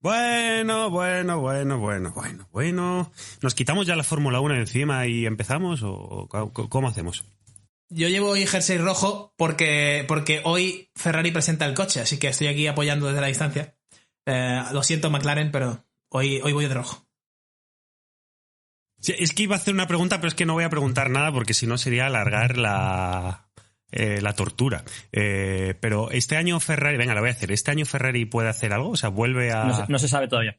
Bueno. ¿Nos quitamos ya la Fórmula 1 encima y empezamos o cómo hacemos? Yo llevo hoy jersey rojo porque hoy Ferrari presenta el coche, así que estoy aquí apoyando desde la distancia. Lo siento, McLaren, pero hoy voy de rojo. Sí, es que iba a hacer una pregunta, pero es que no voy a preguntar nada porque si no sería alargar la tortura. Pero este año Ferrari... Venga, la voy a hacer. ¿Este año Ferrari puede hacer algo? O sea, vuelve a... No se sabe todavía.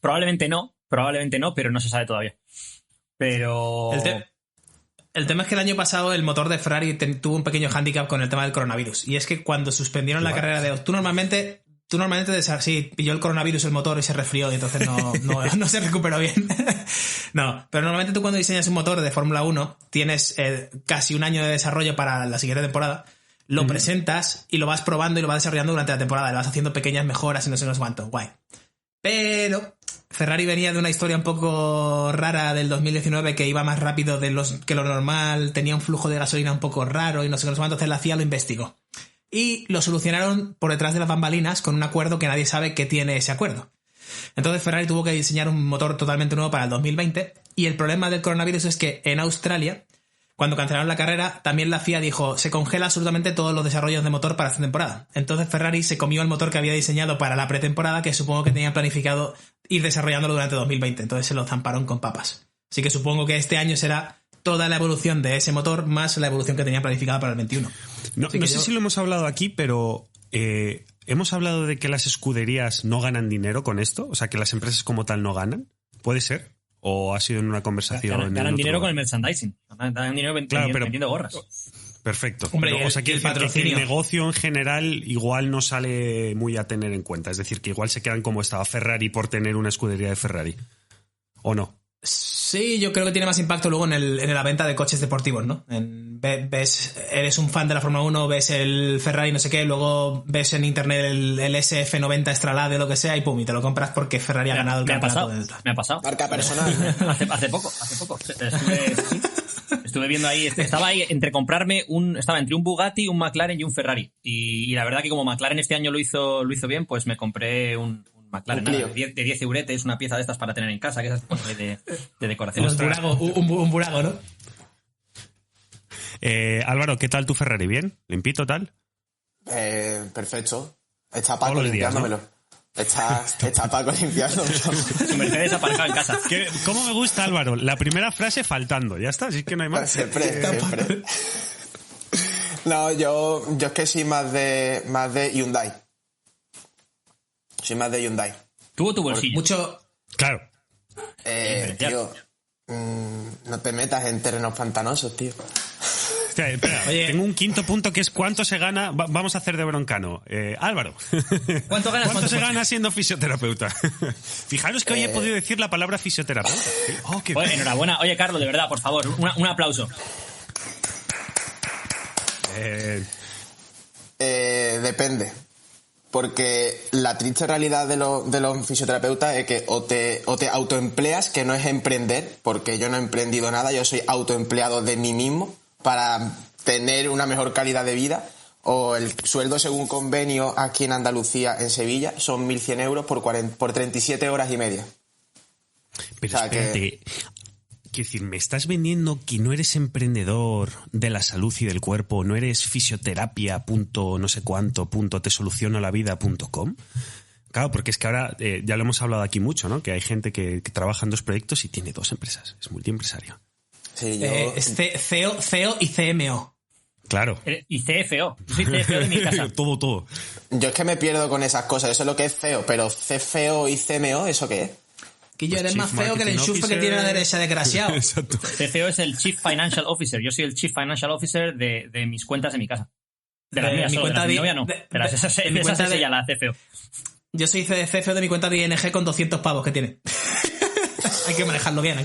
Probablemente no, pero no se sabe todavía. Pero... El tema es que el año pasado el motor de Ferrari tuvo un pequeño hándicap con el tema del coronavirus. Y es que cuando suspendieron la carrera de... Tú normalmente sí, pilló el coronavirus el motor y se resfrió y entonces no se recuperó bien. No, pero normalmente tú cuando diseñas un motor de Fórmula 1 tienes casi un año de desarrollo para la siguiente temporada, lo presentas y lo vas probando y lo vas desarrollando durante la temporada, le vas haciendo pequeñas mejoras y no sé cuánto, guay. Pero Ferrari venía de una historia un poco rara del 2019 que iba más rápido que lo normal, tenía un flujo de gasolina un poco raro y no sé cuánto, entonces la FIA lo investigó. Y lo solucionaron por detrás de las bambalinas con un acuerdo que nadie sabe qué tiene ese acuerdo. Entonces Ferrari tuvo que diseñar un motor totalmente nuevo para el 2020 y el problema del coronavirus es que en Australia, cuando cancelaron la carrera, también la FIA dijo se congela absolutamente todos los desarrollos de motor para esta temporada. Entonces Ferrari se comió el motor que había diseñado para la pretemporada, que supongo que tenían planificado ir desarrollándolo durante 2020. Entonces se lo zamparon con papas. Así que supongo que este año será toda la evolución de ese motor más la evolución que tenía planificada para el 21. No sé si lo hemos hablado aquí, pero ¿hemos hablado de que las escuderías no ganan dinero con esto? O sea, que las empresas como tal no ganan. ¿Puede ser? ¿O ha sido en una conversación? Ganan dinero con el merchandising. Ganan dinero vendiendo gorras. Perfecto. Hombre, pero, o sea, que el negocio en general igual no sale muy a tener en cuenta. Es decir, que igual se quedan como estaba Ferrari por tener una escudería de Ferrari. ¿O no? Sí, yo creo que tiene más impacto luego en la venta de coches deportivos, ¿no? Eres un fan de la Fórmula 1, ves el Ferrari no sé qué, luego ves en internet el SF90 Stralade o lo que sea y pum, y te lo compras porque Ferrari ha ganado el campeonato. Me ha pasado. Marca personal. hace poco. Estuve viendo ahí, estaba ahí estaba entre un Bugatti, un McLaren y un Ferrari. Y la verdad que como McLaren este año lo hizo bien, pues me compré un McLaren de 10 euretes, una pieza de estas para tener en casa, que esas cosas de decoración. Un burago, ¿no? Álvaro, ¿qué tal tu Ferrari? ¿Bien? ¿Limpito tal? Perfecto. Está Paco limpiándomelo. ¿No? Está Paco limpiándomelo. Su Mercedes aparcado en casa. ¿Cómo me gusta, Álvaro? La primera frase faltando, ya está, así que no hay más. Siempre. No, yo es que soy más de Hyundai. Soy más de Hyundai. Tuvo tu bolsillo. Mucho. Claro. Tío, no te metas en terrenos pantanosos, tío. Espera, oye, tengo un quinto punto que es cuánto se gana. Vamos a hacer de broncano. Álvaro, ¿Cuánto se gana siendo fisioterapeuta? Fijaros que hoy he podido decir la palabra fisioterapeuta. Oye, enhorabuena. Oye, Carlos, de verdad, por favor, un aplauso. Depende. Porque la triste realidad de los fisioterapeutas es que o te autoempleas, que no es emprender, porque yo no he emprendido nada, yo soy autoempleado de mí mismo para tener una mejor calidad de vida, o el sueldo según convenio aquí en Andalucía, en Sevilla, son 1.100 euros por 37 horas y media. Pero o sea, espérate, quiero decir, ¿me estás vendiendo que no eres emprendedor de la salud y del cuerpo, no eres fisioterapia punto no sé cuánto punto te soluciono la vida.com? Claro, porque es que ahora ya lo hemos hablado aquí mucho, ¿no? Que hay gente que trabaja en 2 proyectos y tiene 2 empresas, es multiempresario. Sí, es CEO y CMO. Claro. Y CFO. Yo soy CFO de mi casa. Todo. Yo es que me pierdo con esas cosas, eso es lo que es CEO, pero CFO y CMO, ¿eso qué es? Que yo eres más feo que el enchufe que tiene a la derecha, desgraciado. Exacto. CFO es el Chief Financial Officer. Yo soy el Chief Financial Officer de mis cuentas de mi casa. De la mía, de mi novia no. Esa es ella, la CFO. Yo soy CFO de mi cuenta de ING con 200 pavos que tiene. Hay que manejarlo bien.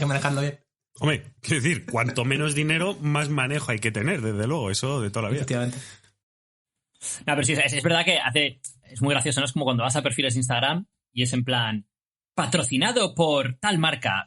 Hombre, quiero decir, cuanto menos dinero, más manejo hay que tener, desde luego, eso de toda la vida. Efectivamente. No, pero sí, es verdad que es muy gracioso, ¿no? Es como cuando vas a perfiles de Instagram y es en plan patrocinado por tal marca.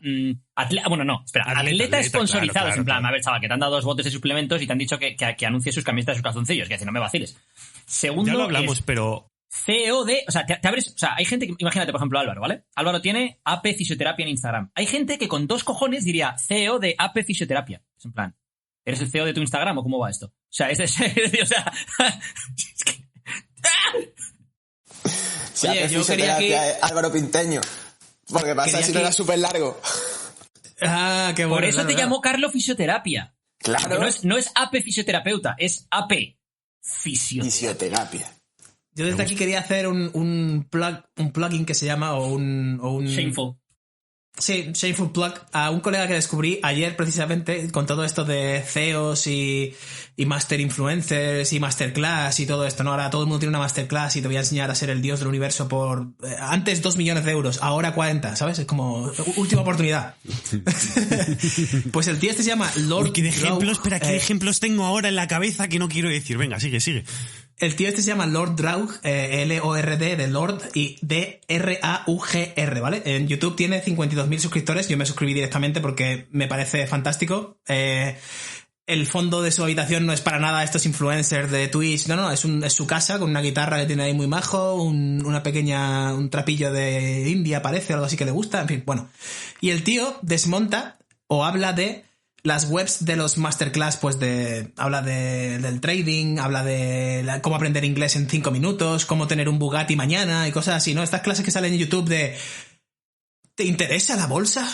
Atleta sponsorizados, claro, en plan, a ver, chaval, que te han dado 2 botes de suplementos y te han dicho que anuncies sus camisetas de sus calzoncillos, que no me vaciles. Segundo, ya lo hablamos, pero CEO de... O sea, te abres... O sea, hay gente que... Imagínate, por ejemplo, Álvaro, ¿vale? Álvaro tiene AP Fisioterapia en Instagram. Hay gente que con 2 cojones diría CEO de AP Fisioterapia. Es en plan, ¿eres el CEO de tu Instagram o cómo va esto? O sea, es decir, o sea... es que... Si Oye, AP yo quería Fisioterapia es Álvaro Pinteño. Porque pasa si no era súper largo. Ah, qué bueno. Por eso te llamó Carlo Fisioterapia. Claro. No es AP Fisioterapeuta, es AP Fisioterapia. Yo desde aquí quería hacer un plugin que se llama, o un Shameful. Sí, Shameful Plug, a un colega que descubrí ayer precisamente con todo esto de CEOs y Master Influencers y Masterclass y todo esto, ¿no? Ahora todo el mundo tiene una Masterclass y te voy a enseñar a ser el dios del universo por... antes 2 millones de euros, ahora 40, ¿sabes? Es como última oportunidad. Pues el tío este se llama Lord... Uy, ¿qué ejemplos? Espera, ¿qué ejemplos tengo ahora en la cabeza que no quiero decir? Venga, sigue. El tío este se llama Lord Draug, L-O-R-D de Lord y D-R-A-U-G-R, ¿vale? En YouTube tiene 52.000 suscriptores, yo me suscribí directamente porque me parece fantástico. El fondo de su habitación no es para nada estos influencers de Twitch, no, es su casa con una guitarra que tiene ahí muy majo, un trapillo de India parece, algo así que le gusta, en fin, bueno. Y el tío desmonta o habla de las webs de los masterclass, pues habla del trading, habla de cómo aprender inglés en 5 minutos, cómo tener un Bugatti mañana y cosas así, ¿no? Estas clases que salen en YouTube de ¿te interesa la bolsa?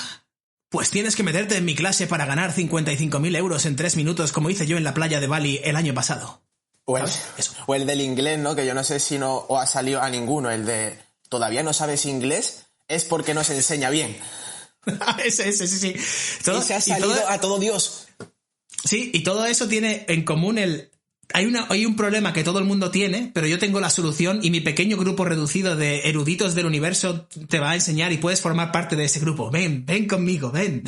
Pues tienes que meterte en mi clase para ganar 55.000 euros en 3 minutos, como hice yo en la playa de Bali el año pasado. O el del inglés, ¿no? Que yo no sé si no o ha salido a ninguno. El de ¿todavía no sabes inglés? Es porque no se enseña bien. ese, sí. Y se ha salido a todo Dios. Sí, y todo eso tiene en común hay un problema que todo el mundo tiene, pero yo tengo la solución y mi pequeño grupo reducido de eruditos del universo te va a enseñar y puedes formar parte de ese grupo. Ven conmigo, ven.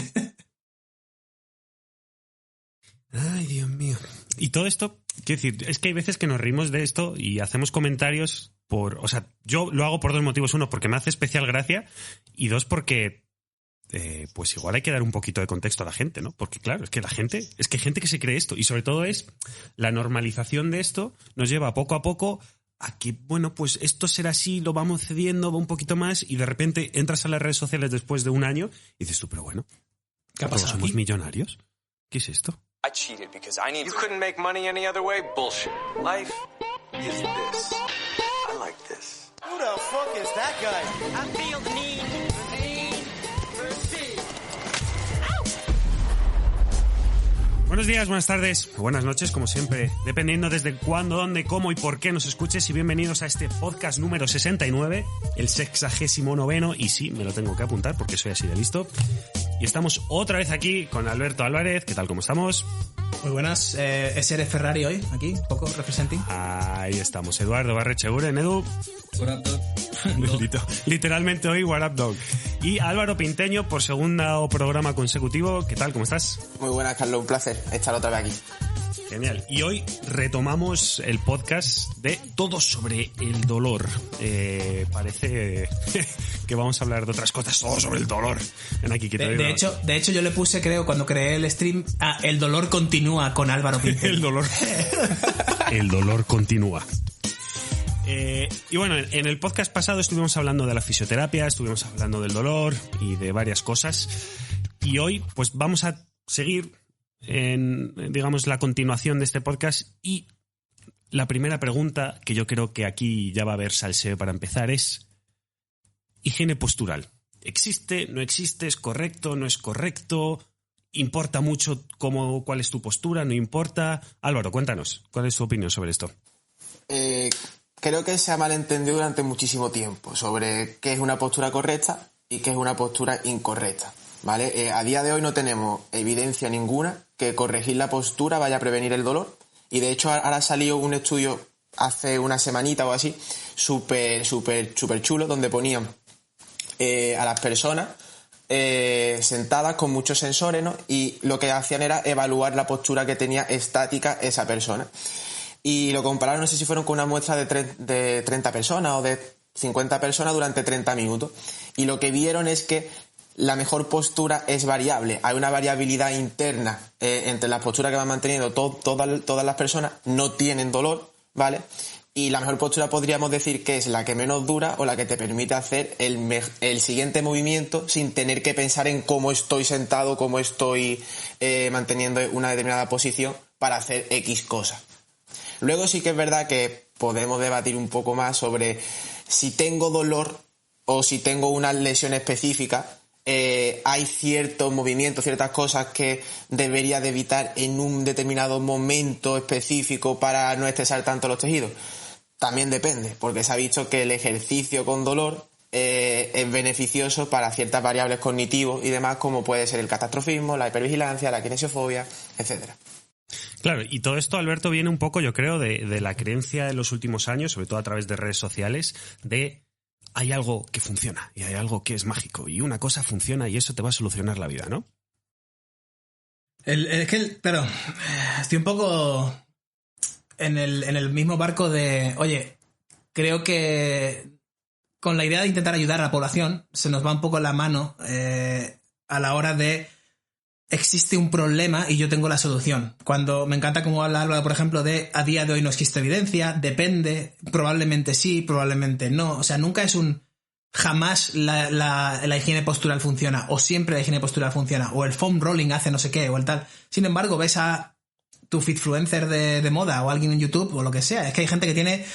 Ay, Dios mío. Y todo esto, quiero decir, es que hay veces que nos reímos de esto y hacemos comentarios o sea, yo lo hago por 2 motivos. 1, porque me hace especial gracia y 2, porque pues igual hay que dar un poquito de contexto a la gente, ¿no? Porque claro, hay gente que se cree esto y sobre todo es la normalización de esto nos lleva poco a poco a que, bueno, pues esto será así, lo vamos cediendo un poquito más y de repente entras a las redes sociales después de un año y dices tú, pero bueno, ¿qué ha pasado? ¿Somos millonarios? ¿Qué es esto? I cheated because I need... You couldn't make money any other way? Bullshit. Life is this. I like this. Who the fuck is that guy? I feel the need for speed. Buenos días, buenas tardes, buenas noches, como siempre, dependiendo desde cuándo, dónde, cómo y por qué nos escuches, y bienvenidos a este podcast número 69, el 69º, y sí, me lo tengo que apuntar porque soy así de listo. Y estamos otra vez aquí con Alberto Álvarez. ¿Qué tal? ¿Cómo estamos? Muy buenas. SR Ferrari hoy, aquí, un poco representing. Ahí estamos. Eduardo Barrecheguren, Edu. What up, dog? Literalmente hoy, what up, dog. Y Álvaro Pinteño, por segundo programa consecutivo. ¿Qué tal? ¿Cómo estás? Muy buenas, Carlos. Un placer estar otra vez aquí. Genial. Y hoy retomamos el podcast de todo sobre el dolor. Parece que vamos a hablar de otras cosas, todo sobre el dolor. Ven aquí, que te de hecho, yo le puse, creo, cuando creé el stream, el dolor continúa con Álvaro Pinteño. El dolor continúa. Y bueno, en el podcast pasado estuvimos hablando de la fisioterapia, estuvimos hablando del dolor y de varias cosas. Y hoy, pues vamos a seguir en, digamos, la continuación de este podcast, y la primera pregunta, que yo creo que aquí ya va a haber salseo para empezar, es higiene postural. ¿Existe? ¿No existe? ¿Es correcto? ¿No es correcto? ¿Importa mucho cuál es tu postura? ¿No importa? Álvaro, cuéntanos, ¿cuál es tu opinión sobre esto? Creo que se ha malentendido durante muchísimo tiempo sobre qué es una postura correcta y qué es una postura incorrecta, ¿vale? A día de hoy no tenemos evidencia ninguna que corregir la postura vaya a prevenir el dolor, y de hecho ahora ha salido un estudio hace una semanita o así súper chulo, donde ponían a las personas sentadas con muchos sensores, ¿no? Y lo que hacían era evaluar la postura que tenía estática esa persona, y lo compararon, no sé si fueron con una muestra de 30 personas o de 50 personas durante 30 minutos, y lo que vieron es que la mejor postura es variable. Hay una variabilidad interna entre las posturas que van manteniendo todas las personas. No tienen dolor, ¿vale? Y la mejor postura podríamos decir que es la que menos dura o la que te permite hacer el siguiente movimiento sin tener que pensar en cómo estoy sentado, cómo estoy manteniendo una determinada posición para hacer X cosa. Luego sí que es verdad que podemos debatir un poco más sobre si tengo dolor o si tengo una lesión específica. Hay ciertos movimientos, ciertas cosas que debería de evitar en un determinado momento específico para no estresar tanto los tejidos. También depende, porque se ha visto que el ejercicio con dolor es beneficioso para ciertas variables cognitivas y demás, como puede ser el catastrofismo, la hipervigilancia, la kinesiofobia, etcétera. Claro, y todo esto, Alberto, viene un poco, yo creo, de la creencia en los últimos años, sobre todo a través de redes sociales, de hay algo que funciona y hay algo que es mágico y una cosa funciona y eso te va a solucionar la vida, ¿no? Claro, estoy un poco en el mismo barco de, oye, creo que con la idea de intentar ayudar a la población se nos va un poco la mano a la hora de existe un problema y yo tengo la solución. Cuando me encanta cómo habla Álvaro, por ejemplo, de a día de hoy no existe evidencia, depende, probablemente sí, probablemente no. O sea, nunca es un jamás la higiene postural funciona, o siempre la higiene postural funciona, o el foam rolling hace no sé qué, o el tal. Sin embargo, ves a tu fitfluencer de moda o alguien en YouTube o lo que sea. Es que hay gente que tiene...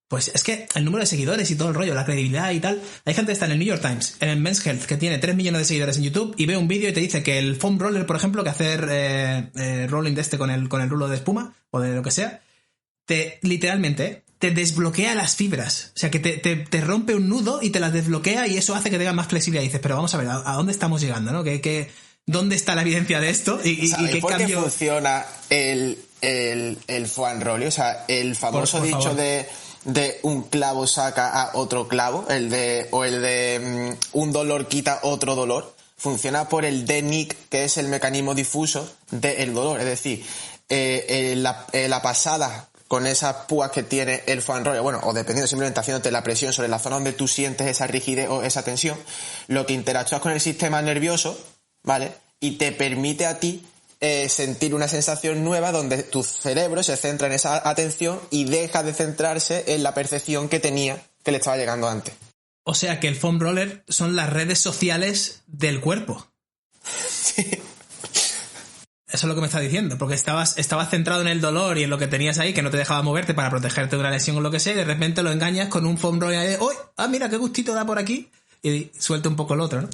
Pues es que el número de seguidores y todo el rollo, la credibilidad y tal... Hay gente que está en el New York Times, en el Men's Health, que tiene 3 millones de seguidores en YouTube y ve un vídeo y te dice que el foam roller, por ejemplo, que hacer rolling de este con el rulo de espuma o de lo que sea, literalmente te desbloquea las fibras. O sea, que te rompe un nudo y te las desbloquea y eso hace que tengas más flexibilidad. Y dices, pero vamos a ver, ¿a dónde estamos llegando? ¿No? ¿Dónde está la evidencia de esto? ¿Y qué por cambio? qué funciona el foam rolling? O sea, el famoso por dicho favor. de un clavo saca a otro clavo, el de un dolor quita otro dolor, funciona por el DNIC, que es el mecanismo difuso del dolor. Es decir, la pasada con esas púas que tiene el foam roller, bueno, o dependiendo, simplemente haciéndote la presión sobre la zona donde tú sientes esa rigidez o esa tensión, lo que interactúas con el sistema nervioso, ¿vale? Y te permite a ti sentir una sensación nueva donde tu cerebro se centra en esa atención y deja de centrarse en la percepción que tenía, que le estaba llegando antes. O sea, que el foam roller son las redes sociales del cuerpo. Sí. Eso es lo que me está diciendo, porque estabas centrado en el dolor y en lo que tenías ahí, que no te dejaba moverte para protegerte de una lesión o lo que sea, y de repente lo engañas con un foam roller de, ¡uy! ¡Ah, mira qué gustito da por aquí! Y suelta un poco el otro, ¿no?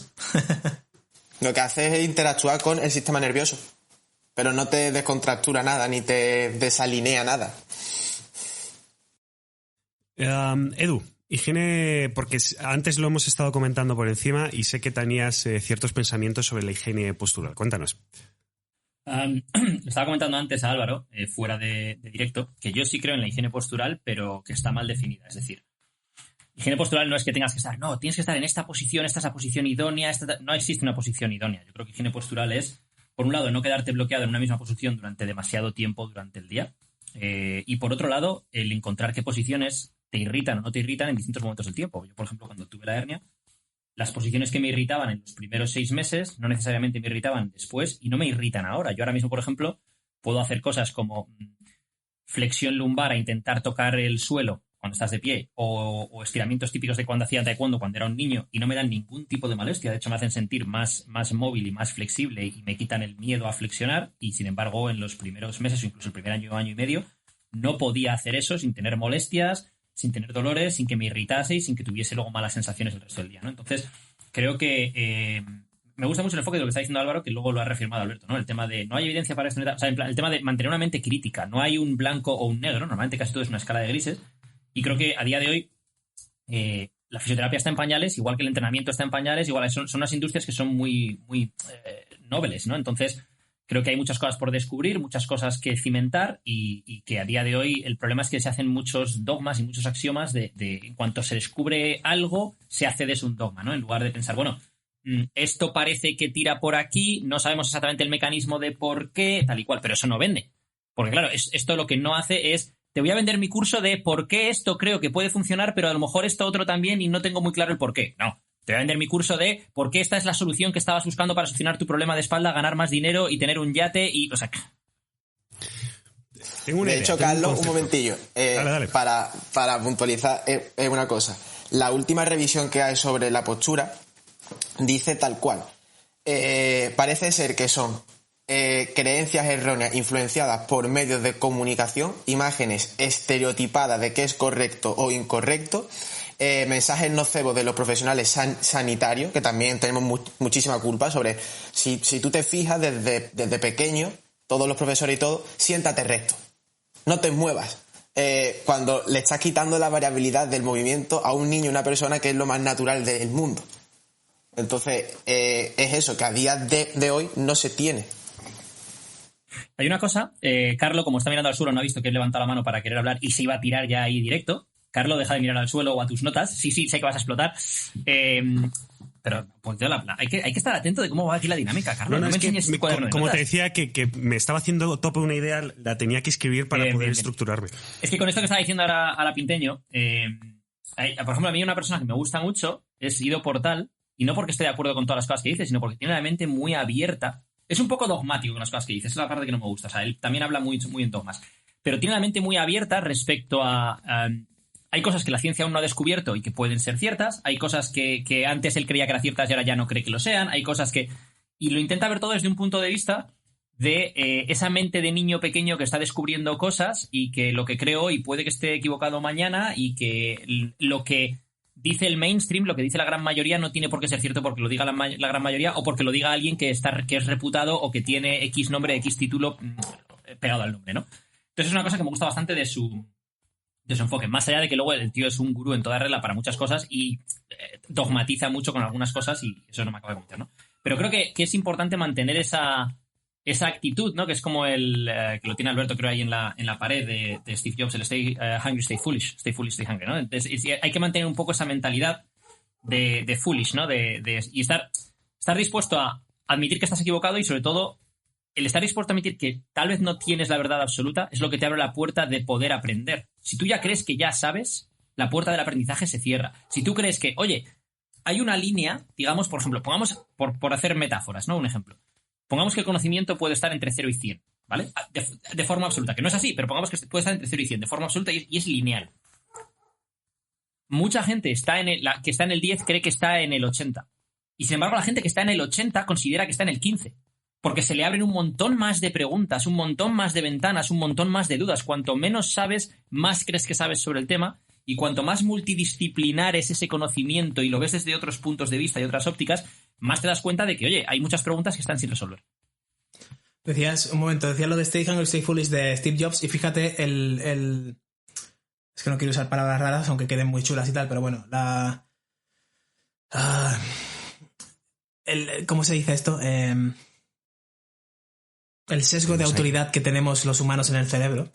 Lo que hace es interactuar con el sistema nervioso, pero no te descontractura nada, ni te desalinea nada. Edu, higiene, porque antes lo hemos estado comentando por encima y sé que tenías ciertos pensamientos sobre la higiene postural. Cuéntanos. Lo estaba comentando antes a Álvaro, fuera de directo, que yo sí creo en la higiene postural, pero que está mal definida. Es decir, higiene postural no es que tengas que estar, no, tienes que estar en esta posición, esta es la posición idónea, no existe una posición idónea. Yo creo que higiene postural es, por un lado, no quedarte bloqueado en una misma posición durante demasiado tiempo durante el día, y por otro lado, el encontrar qué posiciones te irritan o no te irritan en distintos momentos del tiempo. Yo, por ejemplo, cuando tuve la hernia, las posiciones que me irritaban en los primeros 6 meses no necesariamente me irritaban después y no me irritan ahora. Yo ahora mismo, por ejemplo, puedo hacer cosas como flexión lumbar a intentar tocar el suelo cuando estás de pie o estiramientos típicos de cuando hacía taekwondo cuando era un niño y no me dan ningún tipo de molestia. De hecho, me hacen sentir más móvil y más flexible y me quitan el miedo a flexionar y, sin embargo, en los primeros meses o incluso el primer año y medio no podía hacer eso sin tener molestias, sin tener dolores, sin que me irritase y sin que tuviese luego malas sensaciones el resto del día, ¿no? Entonces, creo que me gusta mucho el enfoque de lo que está diciendo Álvaro, que luego lo ha reafirmado Alberto, ¿no? El tema de no hay evidencia para esto, o sea, el tema de mantener una mente crítica. No hay un blanco o un negro, normalmente casi todo es una escala de grises. Y creo que a día de hoy la fisioterapia está en pañales, igual que el entrenamiento está en pañales, igual son unas industrias que son muy nobles, ¿no? Entonces, creo que hay muchas cosas por descubrir, muchas cosas que cimentar y que a día de hoy el problema es que se hacen muchos dogmas y muchos axiomas de en cuanto se descubre algo, se hace de eso un dogma, ¿no? En lugar de pensar, bueno, esto parece que tira por aquí, no sabemos exactamente el mecanismo de por qué, tal y cual, pero eso no vende. Porque claro, esto lo que no hace es, te voy a vender mi curso de por qué esto creo que puede funcionar, pero a lo mejor esto otro también y no tengo muy claro el por qué. No. Te voy a vender mi curso de por qué esta es la solución que estabas buscando para solucionar tu problema de espalda, ganar más dinero y tener un yate y... O sea... De hecho, Carlos, un momentillo. Dale. Para puntualizar una cosa. La última revisión que hay sobre la postura dice tal cual. Parece ser que son creencias erróneas influenciadas por medios de comunicación, imágenes estereotipadas de qué es correcto o incorrecto, mensajes nocivos de los profesionales sanitarios, que también tenemos muchísima culpa sobre si tú te fijas desde pequeño, todos los profesores y todo, siéntate recto, no te muevas. Cuando le estás quitando la variabilidad del movimiento a un niño, una persona que es lo más natural del mundo. Entonces, es eso, que a día de hoy no se tiene. Hay una cosa, Carlos, como está mirando al suelo, no ha visto que he levantado la mano para querer hablar y se iba a tirar ya ahí directo. Carlos, deja de mirar al suelo o a tus notas. Sí, sé que vas a explotar. Pero pues, hay que estar atento de cómo va aquí la dinámica, Carlos. No me enseñes el cuaderno de como notas. te decía, que me estaba haciendo tope una idea, la tenía que escribir para poder estructurarme. Es que con esto que estaba diciendo ahora a la Pinteño, por ejemplo, a mí una persona que me gusta mucho es Ido Portal, y no porque esté de acuerdo con todas las cosas que dice, sino porque tiene la mente muy abierta. Es un poco dogmático con las cosas que dice, esa es la parte que no me gusta. O sea, él también habla muy en dogmas. Pero tiene la mente muy abierta respecto a... hay cosas que la ciencia aún no ha descubierto y que pueden ser ciertas. Hay cosas que antes él creía que eran ciertas y ahora ya no cree que lo sean. Hay cosas que... Y lo intenta ver todo desde un punto de vista de esa mente de niño pequeño que está descubriendo cosas y que lo que creo hoy puede que esté equivocado mañana y que lo que dice el mainstream, lo que dice la gran mayoría, no tiene por qué ser cierto porque lo diga la gran mayoría o porque lo diga alguien que es reputado o que tiene X nombre, X título pegado al nombre, ¿no? Entonces es una cosa que me gusta bastante de su enfoque. Más allá de que luego el tío es un gurú en toda regla para muchas cosas y dogmatiza mucho con algunas cosas y eso no me acaba de convencer, ¿no? Pero creo que es importante mantener esa actitud, ¿no? Que es como que lo tiene Alberto, creo, ahí en la pared de Steve Jobs, el Stay Hungry, Stay Foolish, Stay Foolish, Stay Hungry, ¿no? Entonces hay que mantener un poco esa mentalidad de foolish, ¿no? Y estar dispuesto a admitir que estás equivocado y, sobre todo, el estar dispuesto a admitir que tal vez no tienes la verdad absoluta es lo que te abre la puerta de poder aprender. Si tú ya crees que ya sabes, la puerta del aprendizaje se cierra. Si tú crees que, oye, hay una línea, digamos, por ejemplo, pongamos, por hacer metáforas, ¿no? Un ejemplo. Pongamos que el conocimiento puede estar entre 0 y 100, ¿vale? De forma absoluta, que no es así, pero pongamos que puede estar entre 0 y 100 de forma absoluta y es lineal. Mucha gente que está en el 10 cree que está en el 80. Y sin embargo, la gente que está en el 80 considera que está en el 15. Porque se le abren un montón más de preguntas, un montón más de ventanas, un montón más de dudas. Cuanto menos sabes, más crees que sabes sobre el tema. Y cuanto más multidisciplinar es ese conocimiento y lo ves desde otros puntos de vista y otras ópticas, más te das cuenta de que, oye, hay muchas preguntas que están sin resolver. Decías lo de Stay Hungry, Stay Foolish de Steve Jobs y fíjate es que no quiero usar palabras raras, aunque queden muy chulas y tal, pero bueno, ¿cómo se dice esto? El sesgo de autoridad que tenemos los humanos en el cerebro.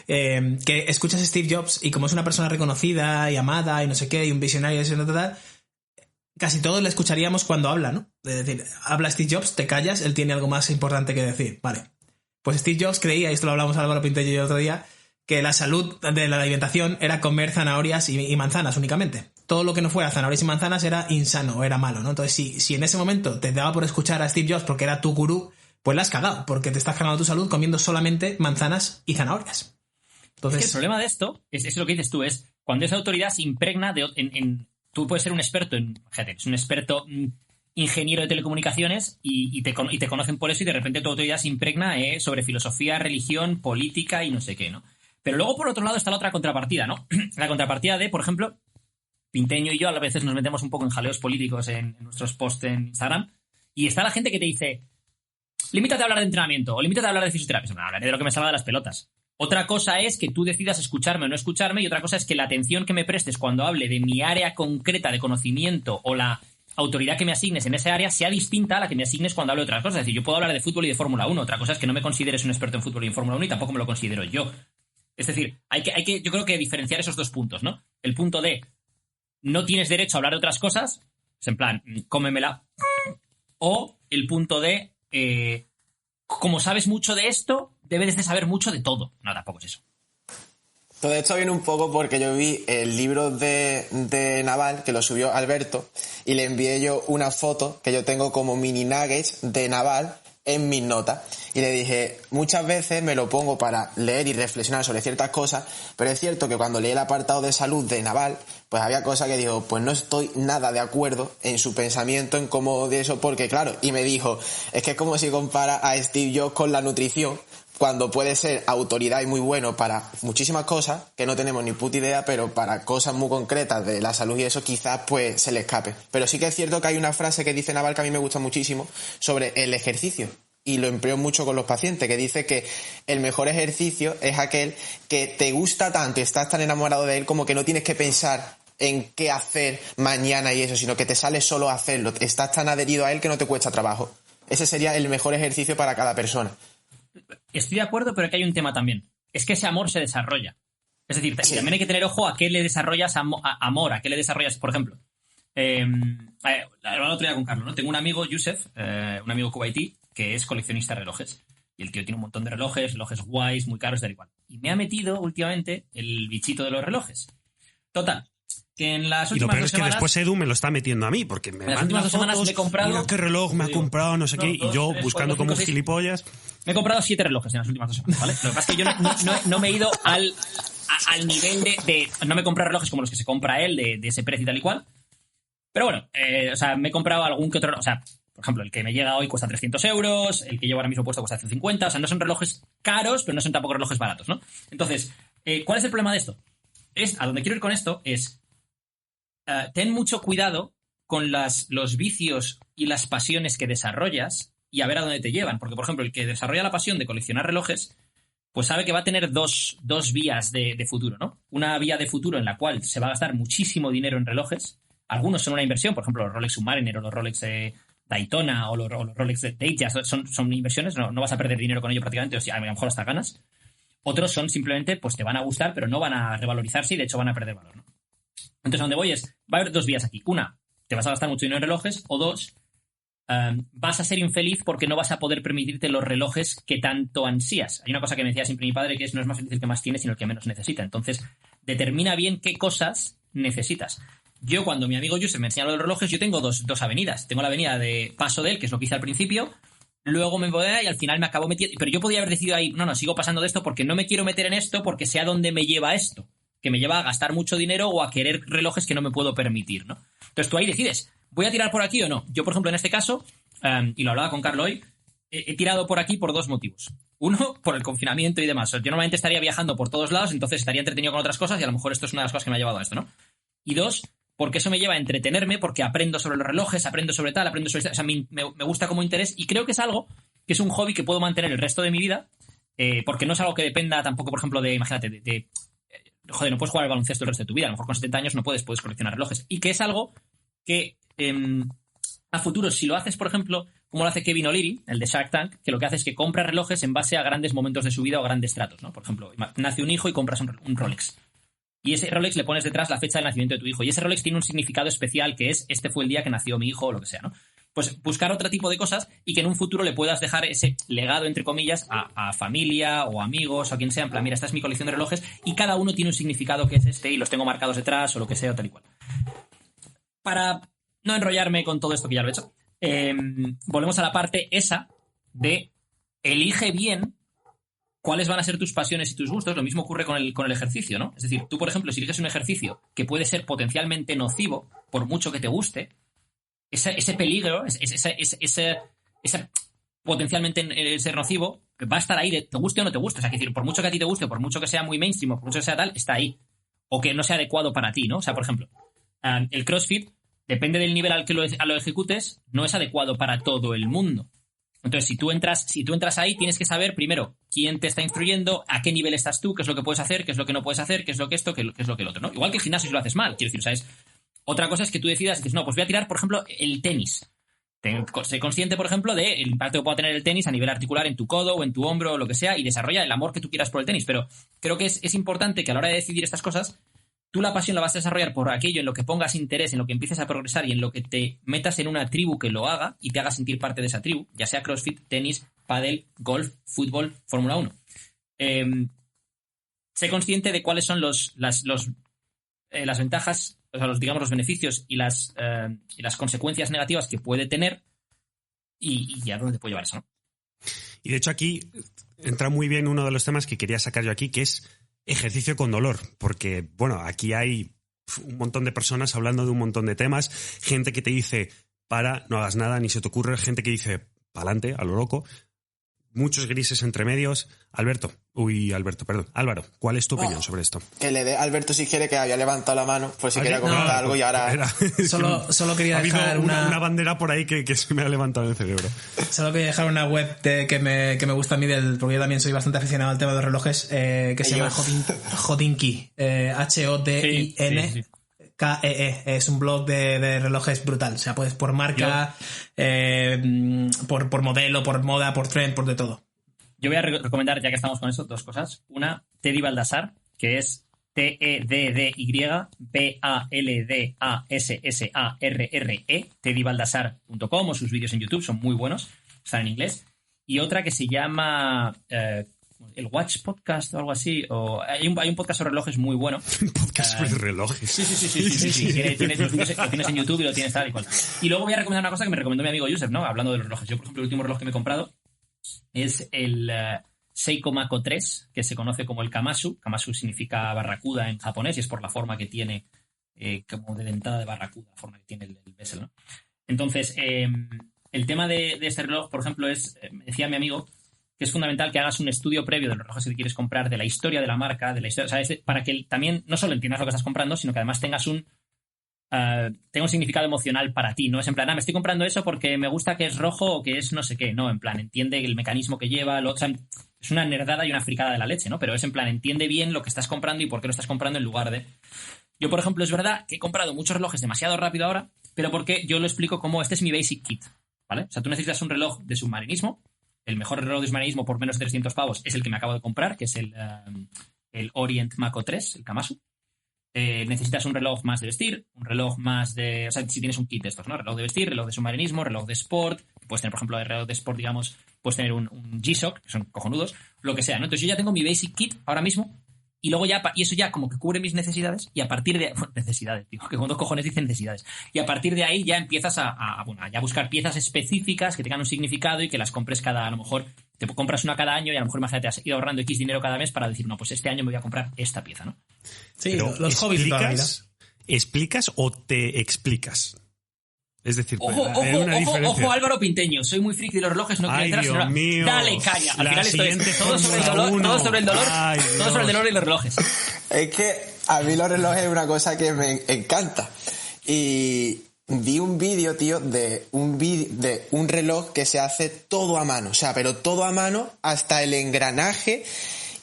Que escuchas a Steve Jobs y como es una persona reconocida y amada y no sé qué, y un visionario y eso, total, casi todos le escucharíamos cuando habla, ¿no? Es decir, habla Steve Jobs, te callas, él tiene algo más importante que decir. Vale. Pues Steve Jobs creía, y esto lo hablamos Álvaro Pintello y yo el otro día, que la salud de la alimentación era comer zanahorias y manzanas únicamente. Todo lo que no fuera zanahorias y manzanas era insano o era malo, ¿no? Entonces, si en ese momento te daba por escuchar a Steve Jobs porque era tu gurú, pues la has cagado, porque te estás cargando tu salud comiendo solamente manzanas y zanahorias. Entonces, es que el problema de esto es lo que dices tú, es cuando esa autoridad se impregna tú puedes ser un experto es un experto ingeniero de telecomunicaciones y te conocen por eso y de repente tu autoridad se impregna sobre filosofía, religión, política y no sé qué, ¿no? Pero luego, por otro lado, está la otra contrapartida, ¿no? La contrapartida de, por ejemplo, Pinteño y yo a veces nos metemos un poco en jaleos políticos en nuestros posts en Instagram y está la gente que te dice, limítate a hablar de entrenamiento o limítate a hablar de fisioterapia. No, hablaré de lo que me salga de las pelotas. Otra cosa es que tú decidas escucharme o no escucharme y otra cosa es que la atención que me prestes cuando hable de mi área concreta de conocimiento o la autoridad que me asignes en esa área sea distinta a la que me asignes cuando hable de otras cosas. Es decir, yo puedo hablar de fútbol y de Fórmula 1. Otra cosa es que no me consideres un experto en fútbol y en Fórmula 1 y tampoco me lo considero yo. Es decir, hay que yo creo que diferenciar esos dos puntos, ¿no? El punto de no tienes derecho a hablar de otras cosas, es en plan, cómemela. O el punto de como sabes mucho de esto, debes de saber mucho de todo. No, tampoco es eso. Todo esto viene un poco porque yo vi el libro de Naval, que lo subió Alberto, y le envié yo una foto que yo tengo como mini nuggets de Naval en mis notas. Y le dije, muchas veces me lo pongo para leer y reflexionar sobre ciertas cosas, pero es cierto que cuando leí el apartado de salud de Naval, pues había cosas que digo, pues no estoy nada de acuerdo en su pensamiento, en cómo de eso, porque claro, y me dijo, es que es como si compara a Steve Jobs con la nutrición, cuando puede ser autoridad y muy bueno para muchísimas cosas, que no tenemos ni puta idea, pero para cosas muy concretas de la salud y eso quizás pues se le escape. Pero sí que es cierto que hay una frase que dice Naval que a mí me gusta muchísimo sobre el ejercicio, y lo empleo mucho con los pacientes, que dice que el mejor ejercicio es aquel que te gusta tanto y estás tan enamorado de él como que no tienes que pensar en qué hacer mañana y eso, sino que te sale solo a hacerlo, estás tan adherido a él que no te cuesta trabajo. Ese sería el mejor ejercicio para cada persona. Estoy de acuerdo, pero aquí hay un tema también. Es que ese amor se desarrolla. Es decir, sí, también hay que tener ojo a qué le desarrollas amor, a qué le desarrollas, por ejemplo. El otro día con Carlos, ¿no? Tengo un amigo, Yusef, un amigo kuwaití, que es coleccionista de relojes. Y el tío tiene un montón de relojes guays, muy caros, tal igual. Y me ha metido últimamente el bichito de los relojes. Total, que en las últimas 2 semanas... Y lo peor es que después Edu me lo está metiendo a mí, porque me manda fotos, me he comprado, mira qué reloj me ha comprado, no sé qué, y yo buscando como un gilipollas... Me he comprado 7 relojes en las últimas 2 semanas, ¿vale? Lo que pasa es que yo no me he ido al nivel de... No me he comprado relojes como los que se compra él, de ese precio y tal y cual. Pero bueno, o sea, me he comprado algún que otro... O sea, por ejemplo, el que me llega hoy cuesta 300 euros, el que llevo ahora mismo puesto cuesta 150, o sea, no son relojes caros, pero no son tampoco relojes baratos, ¿no? Entonces, ¿cuál es el problema de esto? A donde quiero ir con esto es... ten mucho cuidado con los vicios y las pasiones que desarrollas y a ver a dónde te llevan. Porque, por ejemplo, el que desarrolla la pasión de coleccionar relojes, pues sabe que va a tener dos vías de futuro, ¿no? Una vía de futuro en la cual se va a gastar muchísimo dinero en relojes. Algunos son una inversión, por ejemplo, los Rolex Submariner o los Rolex Daytona o los Rolex Datejust son inversiones, no vas a perder dinero con ello prácticamente, o sea, a lo mejor hasta ganas. Otros son simplemente, pues te van a gustar, pero no van a revalorizarse y de hecho van a perder valor, ¿no? Entonces, a donde voy es, va a haber 2 vías aquí. Una, te vas a gastar mucho dinero en relojes, o 2, vas a ser infeliz porque no vas a poder permitirte los relojes que tanto ansías. Hay una cosa que me decía siempre mi padre, que no es más feliz el que más tiene, sino el que menos necesita. Entonces, determina bien qué cosas necesitas. Yo, cuando mi amigo Yusef me enseña los relojes, yo tengo dos avenidas. Tengo la avenida de paso de él, que es lo que hice al principio, luego me voy y al final me acabo metiendo... Pero yo podía haber decidido ahí, no, sigo pasando de esto porque no me quiero meter en esto porque sé a dónde me lleva esto, que me lleva a gastar mucho dinero o a querer relojes que no me puedo permitir, ¿no? Entonces tú ahí decides, ¿voy a tirar por aquí o no? Yo, por ejemplo, en este caso, y lo hablaba con Carlos hoy, he tirado por aquí por 2 motivos. Uno, por el confinamiento y demás. Yo normalmente estaría viajando por todos lados, entonces estaría entretenido con otras cosas y a lo mejor esto es una de las cosas que me ha llevado a esto, ¿no? Y 2, porque eso me lleva a entretenerme, porque aprendo sobre los relojes, aprendo sobre tal, aprendo sobre... O sea, me gusta como interés y creo que es algo que es un hobby que puedo mantener el resto de mi vida, porque no es algo que dependa tampoco, por ejemplo, de, imagínate, joder, no puedes jugar al baloncesto el resto de tu vida, a lo mejor con 70 años no puedes coleccionar relojes. Y que es algo que a futuro, si lo haces, por ejemplo, como lo hace Kevin O'Leary, el de Shark Tank, que lo que hace es que compra relojes en base a grandes momentos de su vida o grandes tratos, ¿no? Por ejemplo, nace un hijo y compras un Rolex. Y ese Rolex le pones detrás la fecha del nacimiento de tu hijo. Y ese Rolex tiene un significado especial que es, este fue el día que nació mi hijo o lo que sea, ¿no? Pues buscar otro tipo de cosas y que en un futuro le puedas dejar ese legado, entre comillas, a familia o amigos o a quien sea. En plan, mira, esta es mi colección de relojes y cada uno tiene un significado que es este y los tengo marcados detrás o lo que sea o tal y cual. Para no enrollarme con todo esto que ya lo he hecho, volvemos a la parte esa de elige bien cuáles van a ser tus pasiones y tus gustos. Lo mismo ocurre con el ejercicio, ¿no? Es decir, tú, por ejemplo, si eliges un ejercicio que puede ser potencialmente nocivo, por mucho que te guste, ese peligro, ese potencialmente ser nocivo, va a estar ahí, te guste o no te guste. O sea, es decir, por mucho que a ti te guste, por mucho que sea muy mainstream, por mucho que sea tal, está ahí. O que no sea adecuado para ti, ¿no? O sea, por ejemplo, el CrossFit, depende del nivel al que lo ejecutes, no es adecuado para todo el mundo. Entonces, si tú entras ahí, tienes que saber primero quién te está instruyendo, a qué nivel estás tú, qué es lo que puedes hacer, qué es lo que no puedes hacer, qué es lo que esto, qué es lo que el otro, ¿no? Igual que el gimnasio si lo haces mal, quiero decir, ¿sabes? Otra cosa es que tú decidas y dices, no, pues voy a tirar, por ejemplo, el tenis. Sé consciente, por ejemplo, del impacto que pueda tener el tenis a nivel articular en tu codo o en tu hombro o lo que sea, y desarrolla el amor que tú quieras por el tenis. Pero creo que es importante que a la hora de decidir estas cosas, tú la pasión la vas a desarrollar por aquello en lo que pongas interés, en lo que empieces a progresar y en lo que te metas en una tribu que lo haga y te haga sentir parte de esa tribu, ya sea CrossFit, tenis, pádel, golf, fútbol, Fórmula 1. Sé consciente de cuáles son las ventajas, o sea, los beneficios y las consecuencias negativas que puede tener y a dónde te puede llevar eso, ¿no? Y de hecho aquí entra muy bien uno de los temas que quería sacar yo aquí, que es ejercicio con dolor, porque, bueno, aquí hay un montón de personas hablando de un montón de temas, gente que te dice, para, no hagas nada, ni se te ocurre, gente que dice, pa'lante, a lo loco, muchos grises entre medios. Álvaro, ¿cuál es tu opinión sobre esto? Que le dé a Alberto si quiere, que había levantado la mano, por si quería comentar algo y ahora... Solo quería dejar una bandera por ahí que se me ha levantado en el cerebro. Solo quería dejar una web que me gusta a mí, porque yo también soy bastante aficionado al tema de los relojes, que se llama Hodinkee, Hodin KEE. Es un blog de relojes brutal. O sea, puedes por marca, por modelo, por moda, por trend, por de todo. Yo voy a recomendar, ya que estamos con eso, dos cosas. Una, Teddy Baldassar, que es TEDDY, teddybaldassar.com, o sus vídeos en YouTube son muy buenos, están en inglés. Y otra que se llama... el Watch Podcast o algo así, o hay un podcast sobre relojes muy bueno. Un podcast sobre relojes. Sí. Tienes los vídeos, lo tienes en YouTube y lo tienes tal y cual. Y luego voy a recomendar una cosa que me recomendó mi amigo Yusef, ¿no? Hablando de los relojes. Yo, por ejemplo, el último reloj que me he comprado es el Seiko Mako 3, que se conoce como el Kamasu. Kamasu significa barracuda en japonés y es por la forma que tiene, como de dentada de barracuda, la forma que tiene el bezel, ¿no? Entonces, el tema de este reloj, por ejemplo, me decía mi amigo, que es fundamental que hagas un estudio previo de los relojes que quieres comprar, de la historia de la marca, de la historia, ¿sabes? Para que también no solo entiendas lo que estás comprando, sino que además tengas tenga un significado emocional para ti. No es en plan, me estoy comprando eso porque me gusta que es rojo o que es no sé qué. No, en plan, entiende el mecanismo que lleva, es una nerdada y una fricada de la leche, ¿no? Pero es en plan, entiende bien lo que estás comprando y por qué lo estás comprando en lugar de... Yo, por ejemplo, es verdad que he comprado muchos relojes demasiado rápido ahora, pero porque yo lo explico como este es mi basic kit, ¿vale? O sea, tú necesitas un reloj de submarinismo. El mejor reloj de submarinismo por menos de 300 pavos es el que me acabo de comprar, que es el Orient Mako 3, el Kamasu. Necesitas un reloj más de vestir, un reloj más de... O sea, si tienes un kit de estos, ¿no? Reloj de vestir, reloj de submarinismo, reloj de sport. Puedes tener, por ejemplo, de reloj de sport, digamos, puedes tener un G-Shock, que son cojonudos, lo que sea, ¿no? Entonces yo ya tengo mi basic kit ahora mismo y luego ya... Y eso ya como que cubre mis necesidades y a partir de... Bueno, necesidades, digo, que con dos cojones dicen necesidades. Y a partir de ahí ya empiezas a buscar piezas específicas que tengan un significado y que las compres a lo mejor... Te compras una cada año y a lo mejor imagínate, has ido ahorrando X dinero cada mes para decir, no, pues este año me voy a comprar esta pieza, ¿no? Sí, pero los hobbies de toda la vida. ¿Explicas o te explicas? Es decir, ojo, Álvaro Pinteño, soy muy friki de los relojes, no quiero entrar. Mío. Dale caña. Al final esto es todo sobre el dolor, todo sobre el dolor y los relojes. Es que a mí los relojes es una cosa que me encanta. Y vi un vídeo, tío, de un reloj que se hace todo a mano. O sea, pero todo a mano, hasta el engranaje.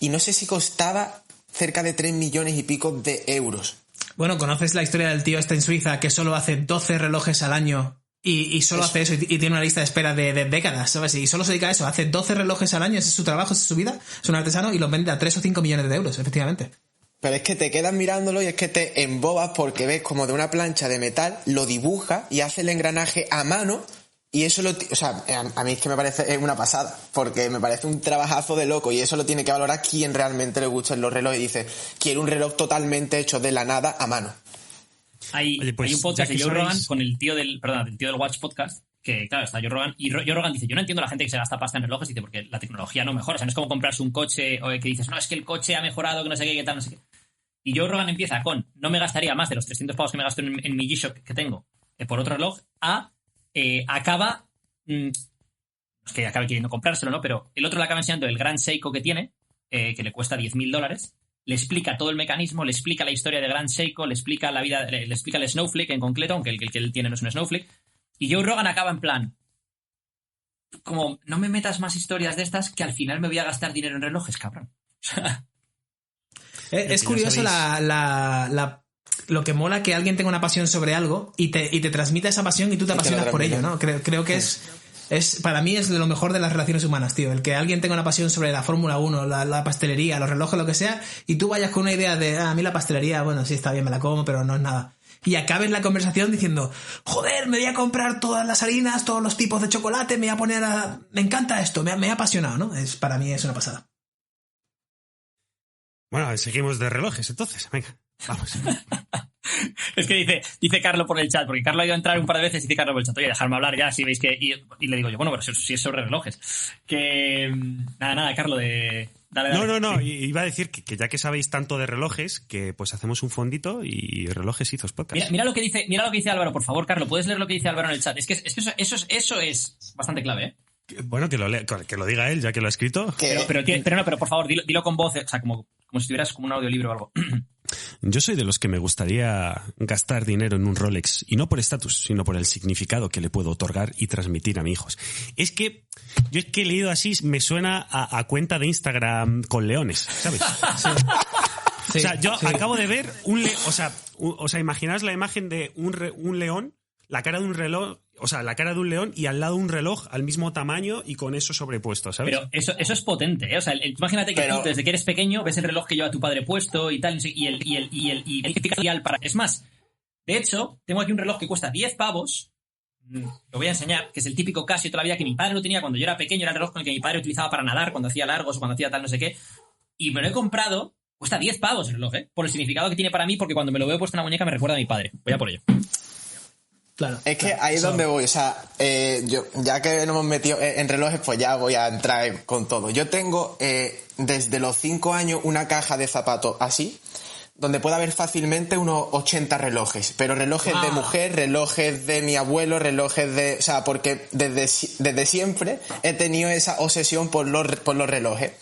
Y no sé si costaba cerca de 3 millones y pico de euros. Bueno, ¿conoces la historia del tío en Suiza que solo hace 12 relojes al año y solo hace eso y tiene una lista de espera de décadas, ¿sabes? Y solo se dedica a eso, hace 12 relojes al año, ese es su trabajo, esa es su vida, es un artesano y los vende a 3 o 5 millones de euros, efectivamente. Pero es que te quedas mirándolo y es que te embobas porque ves como de una plancha de metal, lo dibuja y hace el engranaje a mano y eso o sea, a mí es que me parece una pasada, porque me parece un trabajazo de loco y eso lo tiene que valorar quien realmente le gustan los relojes y dice, quiero un reloj totalmente hecho de la nada a mano. Hay un podcast de Joe Rogan con el tío del Watch Podcast, que claro, está Joe Rogan, y Joe Rogan dice, yo no entiendo a la gente que se gasta pasta en relojes, dice, porque la tecnología no mejora, o sea, no es como comprarse un coche o que dices, no, es que el coche ha mejorado, que no sé qué tal, no sé qué. Y Joe Rogan empieza con, no me gastaría más de los 300 pavos que me gasto en mi G-Shock que tengo por otro reloj, acaba, es que acabe queriendo comprárselo, ¿no? Pero el otro le acaba enseñando el gran Seiko que tiene, que le cuesta $10,000, le explica todo el mecanismo, le explica la historia de Gran Seiko, le explica la vida, le explica el Snowflake en concreto, aunque el que él tiene no es un Snowflake, y Joe Rogan acaba en plan, como, no me metas más historias de estas que al final me voy a gastar dinero en relojes, cabrón. Es curioso lo que mola que alguien tenga una pasión sobre algo y te transmite esa pasión y tú te apasionas por ello, ¿no? Creo que es para mí es lo mejor de las relaciones humanas, tío. El que alguien tenga una pasión sobre la Fórmula 1, la pastelería, los relojes, lo que sea, y tú vayas con una idea de, a mí la pastelería, bueno, sí está bien, me la como, pero no es nada. Y acabes la conversación diciendo, joder, me voy a comprar todas las harinas, todos los tipos de chocolate, me voy a poner me encanta esto, me ha apasionado, ¿no? Para mí es una pasada. Bueno, seguimos de relojes, entonces. Venga, vamos. Es que dice Carlos por el chat, porque Carlos ha ido a entrar un par de veces y dice Carlos por el chat, oye, dejadme hablar ya, si veis que... Y le digo yo, bueno, pero si es sobre relojes. Que... Nada, Carlos, de... Dale. No, sí. iba a decir que ya que sabéis tanto de relojes, que pues hacemos un fondito y relojes hizos podcast. Mira lo que dice Álvaro, por favor, Carlos, ¿puedes leer lo que dice Álvaro en el chat? Es que eso es bastante clave, ¿eh? Bueno, que lo diga él, ya que lo ha escrito. Pero por favor, dilo con voz, o sea, como si tuvieras como un audiolibro o algo. Yo soy de los que me gustaría gastar dinero en un Rolex, y no por estatus, sino por el significado que le puedo otorgar y transmitir a mis hijos. Es que yo he leído así, me suena a cuenta de Instagram con leones, ¿sabes? Sí. O sea, yo acabo de ver o sea, imaginaos la imagen de un león, la cara de un reloj, o sea, la cara de un león y al lado un reloj al mismo tamaño y con eso sobrepuesto, ¿sabes? Pero eso es potente, ¿eh? O sea, imagínate que tú desde que eres pequeño ves el reloj que lleva tu padre puesto y tal, y el para. Es más, de hecho, tengo aquí un reloj que cuesta 10 pavos, lo voy a enseñar, que es el típico Casio toda la vida que mi padre lo tenía cuando yo era pequeño, era el reloj con el que mi padre utilizaba para nadar cuando hacía largos o cuando hacía tal no sé qué, y me lo he comprado, cuesta 10 pavos el reloj, ¿eh? Por el significado que tiene para mí, porque cuando me lo veo puesto en la muñeca me recuerda a mi padre. Voy a por ello. Claro, es que ahí es donde voy, o sea, yo ya que nos hemos metido en relojes, pues ya voy a entrar con todo. Yo tengo desde los 5 años una caja de zapatos así, donde puede haber fácilmente unos 80 relojes, pero relojes de mujer, relojes de mi abuelo, relojes de... O sea, porque desde siempre he tenido esa obsesión por los relojes.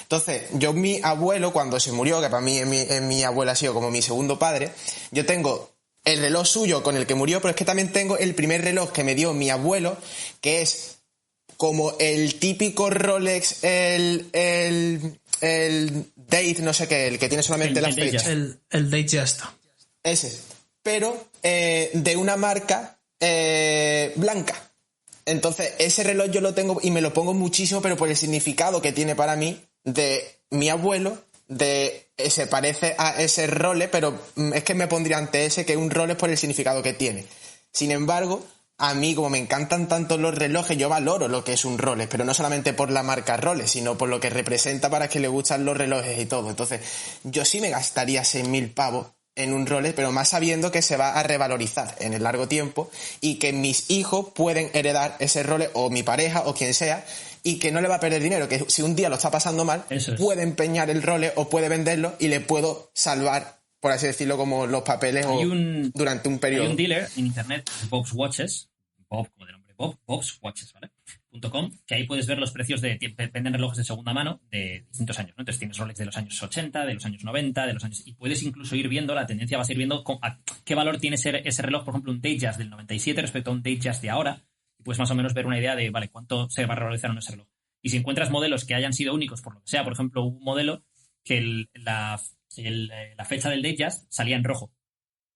Entonces, mi abuelo, cuando se murió, que para mí mi abuelo ha sido como mi segundo padre, yo tengo el reloj suyo con el que murió, pero es que también tengo el primer reloj que me dio mi abuelo, que es como el típico Rolex, el Date, no sé qué, el que tiene solamente las fechas. El Datejust. Ese. Pero de una marca blanca. Entonces, ese reloj yo lo tengo y me lo pongo muchísimo, pero por el significado que tiene para mí de mi abuelo, se parece a ese Rolex, pero es que me pondría ante ese que un Rolex por el significado que tiene. Sin embargo, a mí, como me encantan tanto los relojes, yo valoro lo que es un Rolex, pero no solamente por la marca Rolex, sino por lo que representa para que le gustan los relojes y todo. Entonces, yo sí me gastaría 6.000 pavos en un Rolex, pero más sabiendo que se va a revalorizar en el largo tiempo y que mis hijos pueden heredar ese Rolex, o mi pareja, o quien sea, y que no le va a perder dinero, que si un día lo está pasando mal, puede empeñar el Rolex o puede venderlo y le puedo salvar, por así decirlo, como los papeles durante un periodo. Hay un dealer en internet, Bob's Watches, Bob, como de nombre, Bob's Watches, ¿vale? .com, que ahí puedes ver los precios venden relojes de segunda mano de distintos años, ¿no? Entonces tienes Rolex de los años 80, de los años 90, y puedes incluso ir viendo, la tendencia vas a ir viendo qué valor tiene ese reloj, por ejemplo, un Datejust del 97 respecto a un Datejust de ahora, y puedes más o menos ver una idea de, vale, cuánto se va a revalorizar en ese reloj. Y si encuentras modelos que hayan sido únicos, por lo que sea, por ejemplo, un modelo que la fecha del Datejust salía en rojo,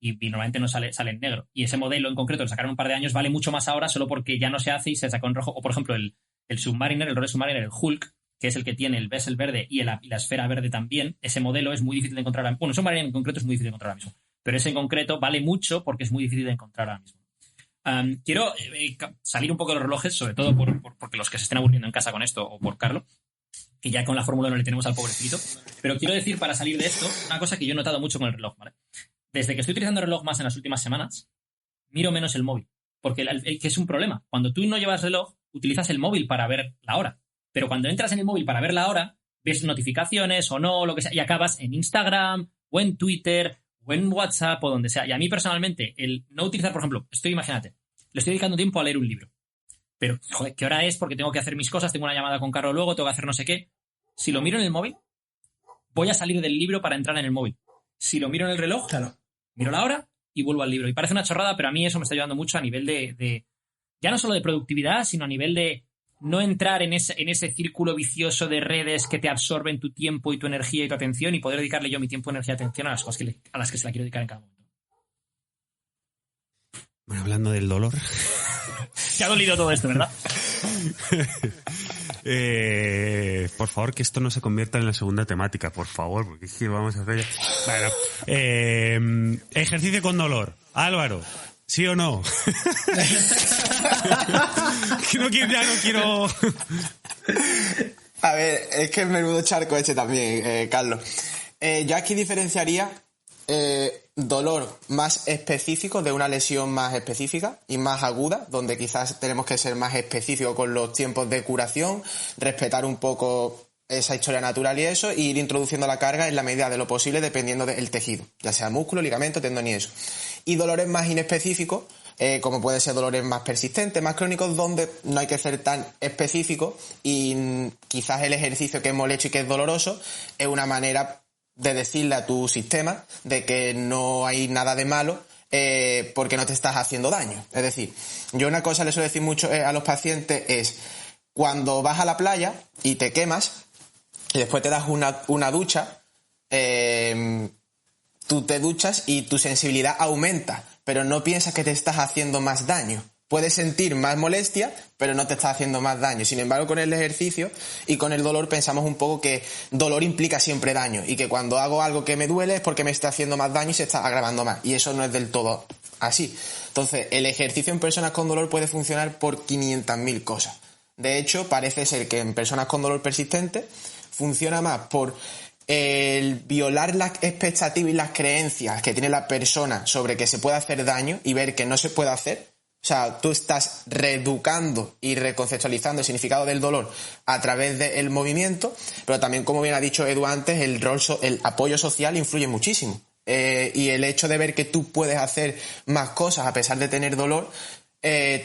y normalmente no sale en negro. Y ese modelo en concreto, lo sacaron un par de años, vale mucho más ahora solo porque ya no se hace y se sacó en rojo. O, por ejemplo, el Submariner, el Rolex Submariner, el Hulk, que es el que tiene el bezel verde y la esfera verde también. Ese modelo es muy difícil de encontrar ahora mismo. Bueno, el Submariner en concreto es muy difícil de encontrar ahora mismo. Pero ese en concreto vale mucho porque es muy difícil de encontrar ahora mismo. Quiero salir un poco de los relojes, sobre todo porque los que se estén aburriendo en casa con esto, o por Carlos, que ya con la fórmula no le tenemos al pobrecito. Pero quiero decir, para salir de esto, una cosa que yo he notado mucho con el reloj, ¿vale? Desde que estoy utilizando el reloj más en las últimas semanas, miro menos el móvil. Porque que es un problema. Cuando tú no llevas reloj, utilizas el móvil para ver la hora. Pero cuando entras en el móvil para ver la hora, ves notificaciones o no, lo que sea, y acabas en Instagram, o en Twitter, o en WhatsApp, o donde sea. Y a mí personalmente, el no utilizar, por ejemplo, imagínate, le estoy dedicando tiempo a leer un libro. Pero, joder, ¿qué hora es? Porque tengo que hacer mis cosas, tengo una llamada con Carlos luego, tengo que hacer no sé qué. Si lo miro en el móvil, voy a salir del libro para entrar en el móvil. Si lo miro en el reloj, claro, miro la hora y vuelvo al libro. Y parece una chorrada, pero a mí eso me está ayudando mucho a nivel de ya no solo de productividad, sino a nivel de no entrar en ese círculo vicioso de redes que te absorben tu tiempo y tu energía y tu atención, y poder dedicarle yo mi tiempo, energía y atención a las cosas a las que se la quiero dedicar en cada momento. Bueno, hablando del dolor... Te ha dolido todo esto, ¿verdad? Por favor, que esto no se convierta en la segunda temática, por favor, porque es que vamos a hacer... Bueno, ejercicio con dolor. Álvaro, ¿sí o no? Que no quiero... A ver, es que es menudo charco este también, Carlos. Yo aquí diferenciaría dolor más específico de una lesión más específica y más aguda, donde quizás tenemos que ser más específicos con los tiempos de curación, respetar un poco esa historia natural y eso, e ir introduciendo la carga en la medida de lo posible dependiendo del tejido, ya sea músculo, ligamento, tendón y eso. Y dolores más inespecíficos, como puede ser dolores más persistentes, más crónicos, donde no hay que ser tan específico y quizás el ejercicio que es molesto y que es doloroso es una manera de decirle a tu sistema de que no hay nada de malo porque no te estás haciendo daño. Es decir, yo una cosa le suelo decir mucho a los pacientes es, cuando vas a la playa y te quemas y después te das una ducha, tú te duchas y tu sensibilidad aumenta, pero no piensas que te estás haciendo más daño. Puedes sentir más molestia, pero no te estás haciendo más daño. Sin embargo, con el ejercicio y con el dolor pensamos un poco que dolor implica siempre daño y que cuando hago algo que me duele es porque me está haciendo más daño y se está agravando más. Y eso no es del todo así. Entonces, el ejercicio en personas con dolor puede funcionar por 500.000 cosas. De hecho, parece ser que en personas con dolor persistente funciona más por el violar las expectativas y las creencias que tiene la persona sobre que se puede hacer daño y ver que no se puede hacer. O sea, tú estás reeducando y reconceptualizando el significado del dolor a través del movimiento, pero también, como bien ha dicho Edu antes, el apoyo social influye muchísimo. Y el hecho de ver que tú puedes hacer más cosas a pesar de tener dolor,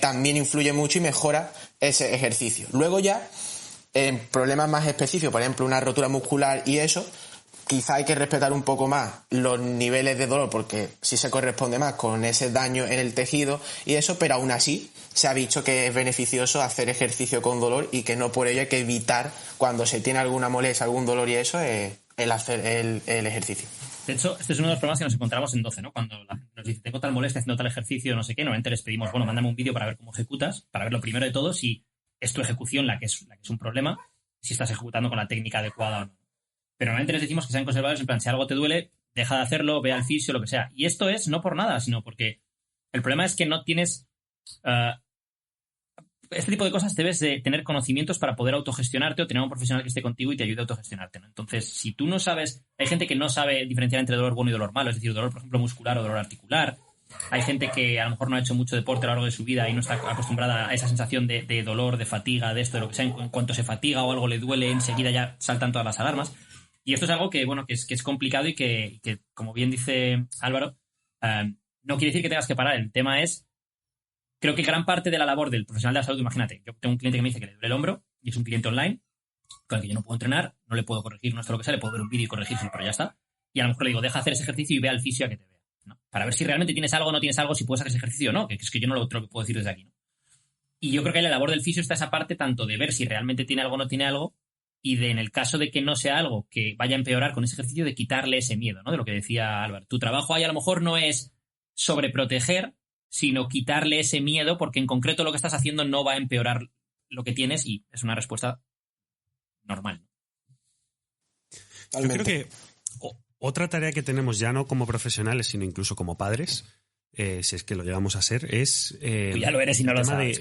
también influye mucho y mejora ese ejercicio. Luego ya, en problemas más específicos, por ejemplo, una rotura muscular y eso, quizá hay que respetar un poco más los niveles de dolor porque sí se corresponde más con ese daño en el tejido y eso, pero aún así se ha visto que es beneficioso hacer ejercicio con dolor y que no por ello hay que evitar, cuando se tiene alguna molestia, algún dolor y eso, el hacer el ejercicio. De hecho, este es uno de los problemas que nos encontramos en 12, ¿no? Cuando la gente nos dice, tengo tal molestia haciendo tal ejercicio, no sé qué, normalmente les pedimos, bueno, mándame un vídeo para ver cómo ejecutas, para ver lo primero de todo si es tu ejecución la que es un problema, si estás ejecutando con la técnica adecuada o no. Pero normalmente les decimos que sean conservadores, en plan, si algo te duele, deja de hacerlo, ve al fisio, lo que sea. Y esto es no por nada, sino porque el problema es que no tienes... este tipo de cosas debes de tener conocimientos para poder autogestionarte o tener un profesional que esté contigo y te ayude a autogestionarte, ¿no? Entonces, si tú no sabes... Hay gente que no sabe diferenciar entre dolor bueno y dolor malo, es decir, dolor, por ejemplo, muscular o dolor articular. Hay gente que a lo mejor no ha hecho mucho deporte a lo largo de su vida y no está acostumbrada a esa sensación de dolor, de fatiga, de esto, de lo que sea. En cuanto se fatiga o algo le duele, enseguida ya saltan todas las alarmas. Y esto es algo que, bueno, que es complicado y que, como bien dice Álvaro, no quiere decir que tengas que parar. El tema es, creo que gran parte de la labor del profesional de la salud, imagínate, yo tengo un cliente que me dice que le duele el hombro y es un cliente online con el que yo no puedo entrenar, no le puedo corregir, no sé lo que sea, le puedo ver un vídeo y corregírselo, pero ya está. Y a lo mejor le digo, deja hacer ese ejercicio y ve al fisio a que te vea, ¿no? Para ver si realmente tienes algo o no tienes algo, si puedes hacer ese ejercicio o no, que es que yo no lo puedo decir desde aquí, ¿no? Y yo creo que en la labor del fisio está esa parte tanto de ver si realmente tiene algo o no tiene algo, y en el caso de que no sea algo que vaya a empeorar con ese ejercicio, de quitarle ese miedo, ¿no? De lo que decía Álvaro. Tu trabajo ahí a lo mejor no es sobreproteger, sino quitarle ese miedo, porque en concreto lo que estás haciendo no va a empeorar lo que tienes y es una respuesta normal. Yo creo que otra tarea que tenemos ya no como profesionales, sino incluso como padres, si es que lo llegamos a ser, es... Tú ya lo eres y no lo sabes,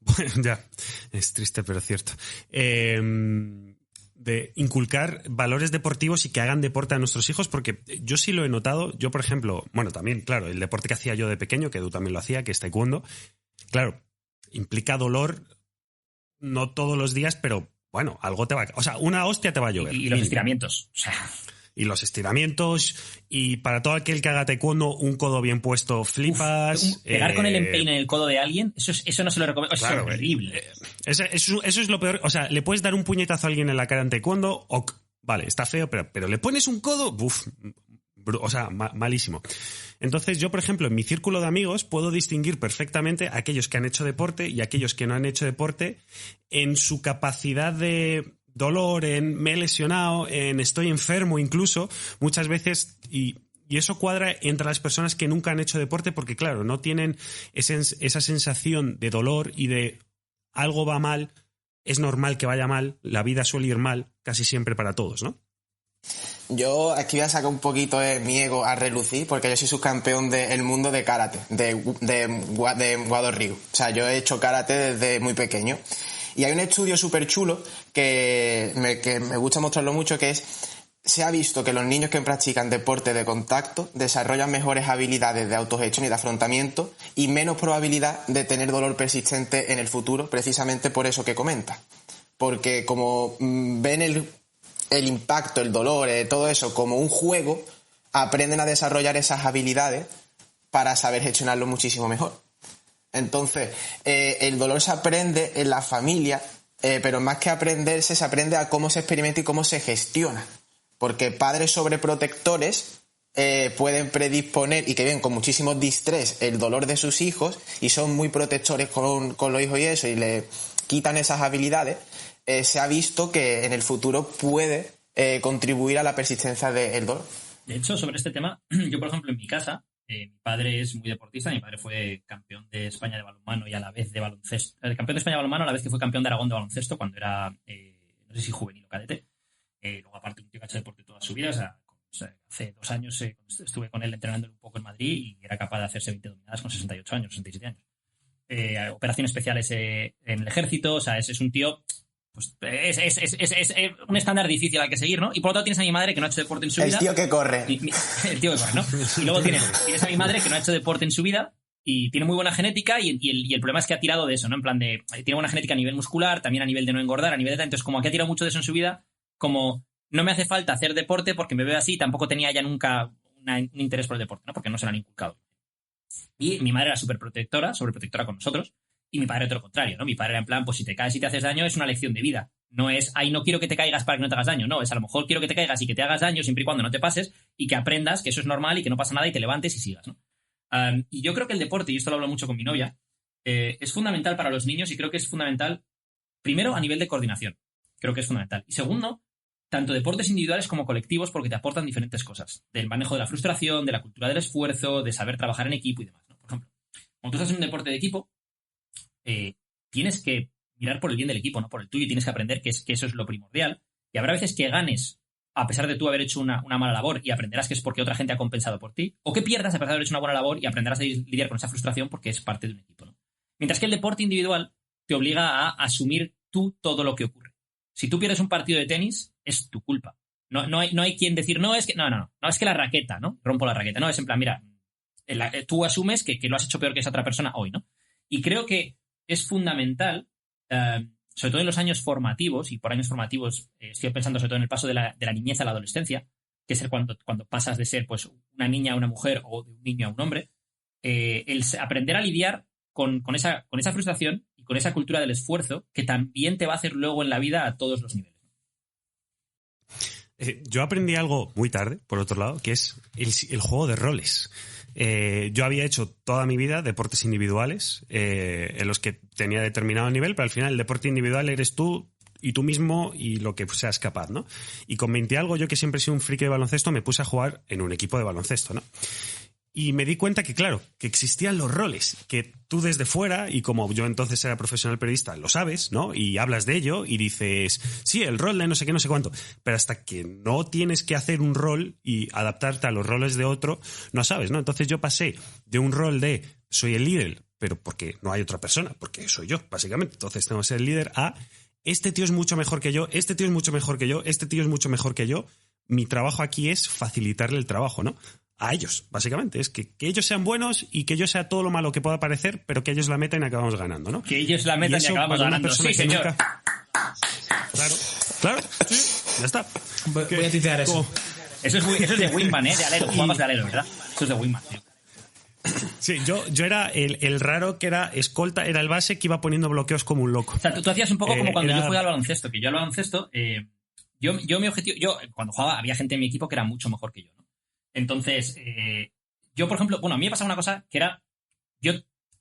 bueno, ya, es triste pero cierto. De inculcar valores deportivos y que hagan deporte a nuestros hijos, porque yo sí lo he notado. Yo, por ejemplo, bueno, también, claro, el deporte que hacía yo de pequeño, que Edu también lo hacía, que es taekwondo, claro, implica dolor, no todos los días, pero bueno, algo te va a... O sea, una hostia te va a llover. Y los estiramientos, o sea... Y los estiramientos, y para todo aquel que haga taekwondo, un codo bien puesto, flipas. Pegar con el empeine en el codo de alguien, eso no se lo recomiendo. Claro, es horrible. Eso es lo peor. O sea, le puedes dar un puñetazo a alguien en la cara en taekwondo, vale, está feo, pero le pones un codo, o sea, malísimo. Entonces, yo, por ejemplo, en mi círculo de amigos puedo distinguir perfectamente a aquellos que han hecho deporte y a aquellos que no han hecho deporte en su capacidad de... dolor, en me he lesionado, en estoy enfermo incluso, muchas veces, y eso cuadra entre las personas que nunca han hecho deporte porque, claro, no tienen esa sensación de dolor y de algo va mal, es normal que vaya mal, la vida suele ir mal casi siempre para todos, ¿no? Yo aquí voy a sacar un poquito de mi ego a relucir porque yo soy subcampeón del mundo de karate, de Wado Ryu. O sea, yo he hecho karate desde muy pequeño. Y hay un estudio súper chulo que me gusta mostrarlo mucho, que es se ha visto que los niños que practican deporte de contacto desarrollan mejores habilidades de autogestión y de afrontamiento y menos probabilidad de tener dolor persistente en el futuro, precisamente por eso que comenta. Porque como ven el impacto, el dolor, todo eso como un juego, aprenden a desarrollar esas habilidades para saber gestionarlo muchísimo mejor. Entonces, el dolor se aprende en la familia, pero más que aprenderse, se aprende a cómo se experimenta y cómo se gestiona. Porque padres sobreprotectores pueden predisponer, y que ven con muchísimo distrés, el dolor de sus hijos y son muy protectores con los hijos y eso, y le quitan esas habilidades. Se ha visto que en el futuro puede contribuir a la persistencia del dolor. De hecho, sobre este tema, yo, por ejemplo, en mi casa, mi padre es muy deportista. Mi padre fue campeón de España de balonmano y a la vez de baloncesto. El campeón de España de balonmano a la vez que fue campeón de Aragón de baloncesto cuando era, no sé si juvenil o cadete. Luego, aparte, un tío que ha hecho deporte toda su vida. O sea, hace 2 años estuve con él entrenándolo un poco en Madrid y era capaz de hacerse 20 dominadas con 68 años, 67 años. Operaciones especiales en el ejército. O sea, es un tío... Pues es un estándar difícil al que seguir, ¿no? Y por otro lado tienes a mi madre que no ha hecho deporte en su vida. El tío que corre. El tío que corre, ¿no? Y luego tienes a mi madre que no ha hecho deporte en su vida y tiene muy buena genética y el problema es que ha tirado de eso, ¿no? En plan de... Tiene buena genética a nivel muscular, también a nivel de no engordar, a nivel de tal. Entonces, como que ha tirado mucho de eso en su vida, como no me hace falta hacer deporte porque me veo así, tampoco tenía ya nunca un interés por el deporte, ¿no? Porque no se lo han inculcado. Y mi madre era sobreprotectora con nosotros. Y mi padre todo lo contrario, ¿no? Mi padre era en plan, pues si te caes y te haces daño es una lección de vida. No es, ay, no quiero que te caigas para que no te hagas daño. No, es a lo mejor quiero que te caigas y que te hagas daño siempre y cuando no te pases y que aprendas que eso es normal y que no pasa nada y te levantes y sigas, ¿no? Y yo creo que el deporte, y esto lo hablo mucho con mi novia, es fundamental para los niños y creo que es fundamental, primero, a nivel de coordinación. Creo que es fundamental. Y segundo, tanto deportes individuales como colectivos porque te aportan diferentes cosas. Del manejo de la frustración, de la cultura del esfuerzo, de saber trabajar en equipo y demás, ¿no? Por ejemplo, cuando tú estás en un deporte de equipo, tienes que mirar por el bien del equipo, no por el tuyo, y tienes que aprender que eso es lo primordial. Y habrá veces que ganes a pesar de tú haber hecho una mala labor y aprenderás que es porque otra gente ha compensado por ti, o que pierdas a pesar de haber hecho una buena labor y aprenderás a lidiar con esa frustración porque es parte de un equipo, ¿no? Mientras que el deporte individual te obliga a asumir tú todo lo que ocurre. Si tú pierdes un partido de tenis, es tu culpa. No hay quien decir, no, es que la raqueta, ¿no? Rompo la raqueta. No, es en plan, mira, tú asumes que lo has hecho peor que esa otra persona hoy, ¿no? Y creo que es fundamental, sobre todo en los años formativos, y por años formativos estoy pensando sobre todo en el paso de la niñez a la adolescencia, que es cuando pasas de ser pues una niña a una mujer o de un niño a un hombre, el aprender a lidiar con esa frustración y con esa cultura del esfuerzo que también te va a hacer luego en la vida a todos los niveles. Yo aprendí algo muy tarde, por otro lado, que es el juego de roles. Yo había hecho toda mi vida deportes individuales en los que tenía determinado nivel, pero al final el deporte individual eres tú y tú mismo y lo que seas capaz, ¿no? Y con 20 algo, yo que siempre he sido un friki de baloncesto, me puse a jugar en un equipo de baloncesto, ¿no? Y me di cuenta que, claro, que existían los roles, que tú desde fuera, y como yo entonces era profesional periodista, lo sabes, ¿no? Y hablas de ello y dices, sí, el rol de no sé qué, no sé cuánto. Pero hasta que no tienes que hacer un rol y adaptarte a los roles de otro, no sabes, ¿no? Entonces yo pasé de un rol de soy el líder, pero porque no hay otra persona, porque soy yo, básicamente. Entonces tengo que ser el líder a este tío es mucho mejor que yo, este tío es mucho mejor que yo, este tío es mucho mejor que yo. Mi trabajo aquí es facilitarle el trabajo, ¿no? A ellos, básicamente. Es que ellos sean buenos y que yo sea todo lo malo que pueda parecer, pero que ellos la metan y acabamos ganando, ¿no? Que ellos la metan y acabamos ganando. Sí, señor. Nunca... Claro, sí, ya está. Voy a tuitear eso. Eso es de Wingman, de alero. Jugamos de alero, ¿verdad? Eso es de Wingman, tío. Sí, yo era el raro que era escolta, era el base que iba poniendo bloqueos como un loco. O sea, tú hacías un poco como cuando yo jugaba al baloncesto, que yo al baloncesto, yo mi objetivo, yo cuando jugaba había gente en mi equipo que era mucho mejor que yo, ¿no? Entonces, yo, por ejemplo, bueno, a mí me pasaba una cosa que era, yo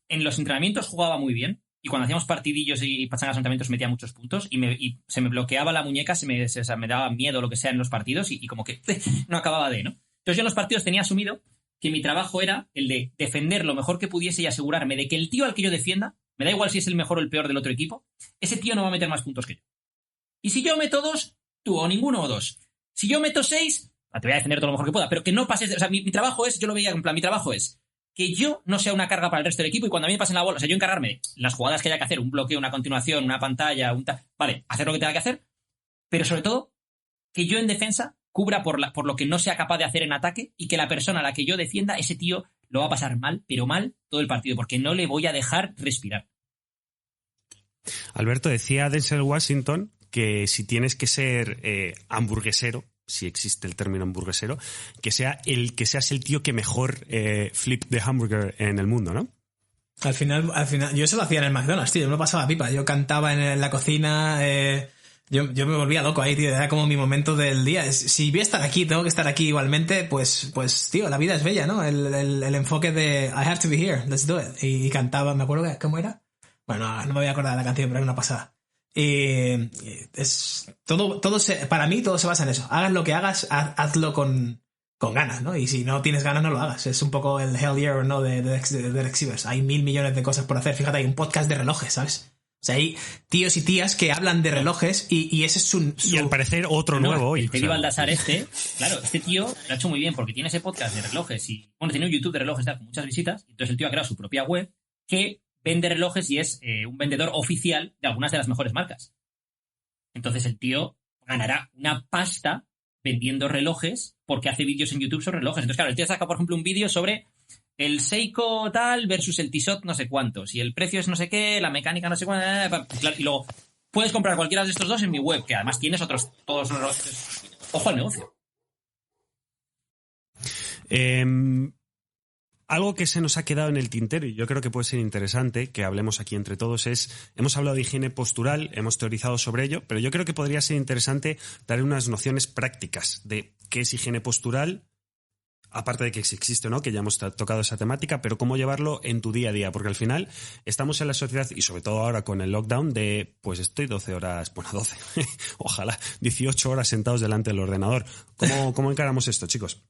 en los entrenamientos jugaba muy bien y cuando hacíamos partidillos y pachangas de entrenamientos metía muchos puntos y se me bloqueaba la muñeca, me daba miedo lo que sea en los partidos y como que no acababa de, ¿no? Entonces yo en los partidos tenía asumido que mi trabajo era el de defender lo mejor que pudiese y asegurarme de que el tío al que yo defienda, me da igual si es el mejor o el peor del otro equipo, ese tío no va a meter más puntos que yo. Y si yo meto 2, tú o ninguno o 2. Si yo meto 6... te voy a defender todo lo mejor que pueda, pero que no pases... O sea, mi trabajo es, yo lo veía en plan, mi trabajo es que yo no sea una carga para el resto del equipo y cuando a mí me pasen la bola, o sea, yo encargarme de las jugadas que haya que hacer, un bloqueo, una continuación, una pantalla, vale, hacer lo que tenga que hacer, pero sobre todo, que yo en defensa cubra por lo que no sea capaz de hacer en ataque y que la persona a la que yo defienda, ese tío lo va a pasar mal, pero mal, todo el partido, porque no le voy a dejar respirar. Alberto, decía Denzel Washington que si tienes que ser hamburguesero, si existe el término hamburguesero, que seas el tío que mejor flip de hamburger en el mundo, ¿no? Al final, yo eso lo hacía en el McDonald's, tío, yo me lo pasaba pipa, yo cantaba en la cocina, yo me volvía loco ahí, tío, era como mi momento del día. Si voy a estar aquí, tengo que estar aquí igualmente, pues tío, la vida es bella, ¿no? El enfoque de I have to be here, let's do it. Y cantaba, me acuerdo, ¿cómo era? Bueno, no me voy a acordar de la canción, pero era una pasada. Y es para mí todo se basa en eso. Hagas lo que hagas, hazlo con ganas, ¿no? Y si no tienes ganas, no lo hagas. Es un poco el hell yeah or no de Exhibers. Hay 1.000 millones de cosas por hacer. Fíjate, hay un podcast de relojes, ¿sabes? O sea, hay tíos y tías que hablan de relojes y ese es su... Y al parecer otro nuevo hoy. El Teddy Baldassar claro, este tío lo ha hecho muy bien porque tiene ese podcast de relojes y, bueno, tiene un YouTube de relojes con muchas visitas. Entonces el tío ha creado su propia web que vende relojes y es un vendedor oficial de algunas de las mejores marcas. Entonces el tío ganará una pasta vendiendo relojes porque hace vídeos en YouTube sobre relojes. Entonces, claro, el tío saca, por ejemplo, un vídeo sobre el Seiko tal versus el Tissot no sé cuántos, y el precio es no sé qué, la mecánica no sé cuánto, y luego puedes comprar cualquiera de estos dos en mi web, que además tienes todos los relojes. Ojo al negocio. Algo que se nos ha quedado en el tintero y yo creo que puede ser interesante que hablemos aquí entre todos hemos hablado de higiene postural, hemos teorizado sobre ello, pero yo creo que podría ser interesante dar unas nociones prácticas de qué es higiene postural, aparte de que existe o no, que ya hemos tocado esa temática, pero cómo llevarlo en tu día a día, porque al final estamos en la sociedad, y sobre todo ahora con el lockdown, de pues estoy 12 horas, bueno, 12, ojalá, 18 horas sentados delante del ordenador. ¿Cómo encaramos esto, chicos?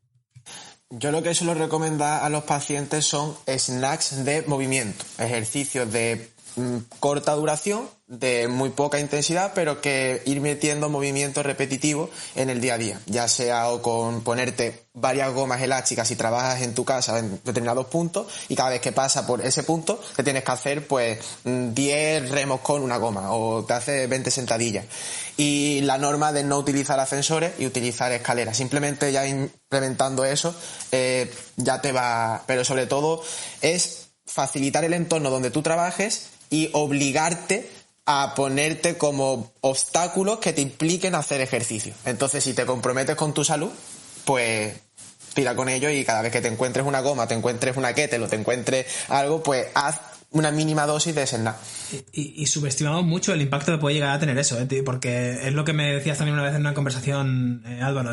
Yo lo que suelo recomendar a los pacientes son snacks de movimiento, ejercicios de corta duración, de muy poca intensidad, pero que ir metiendo movimientos repetitivos en el día a día, ya sea o con ponerte varias gomas elásticas si trabajas en tu casa en determinados puntos y cada vez que pasa por ese punto te tienes que hacer pues 10 remos con una goma o te haces 20 sentadillas. Y la norma de no utilizar ascensores y utilizar escaleras. Simplemente ya implementando eso ya te va... Pero sobre todo es facilitar el entorno donde tú trabajes y obligarte a ponerte como obstáculos que te impliquen hacer ejercicio. Entonces, si te comprometes con tu salud, pues tira con ello y cada vez que te encuentres una goma, te encuentres una kettlebell o te encuentres algo, pues haz una mínima dosis de snack. Y subestimamos mucho el impacto que puede llegar a tener eso, porque es lo que me decías también una vez en una conversación, Álvaro,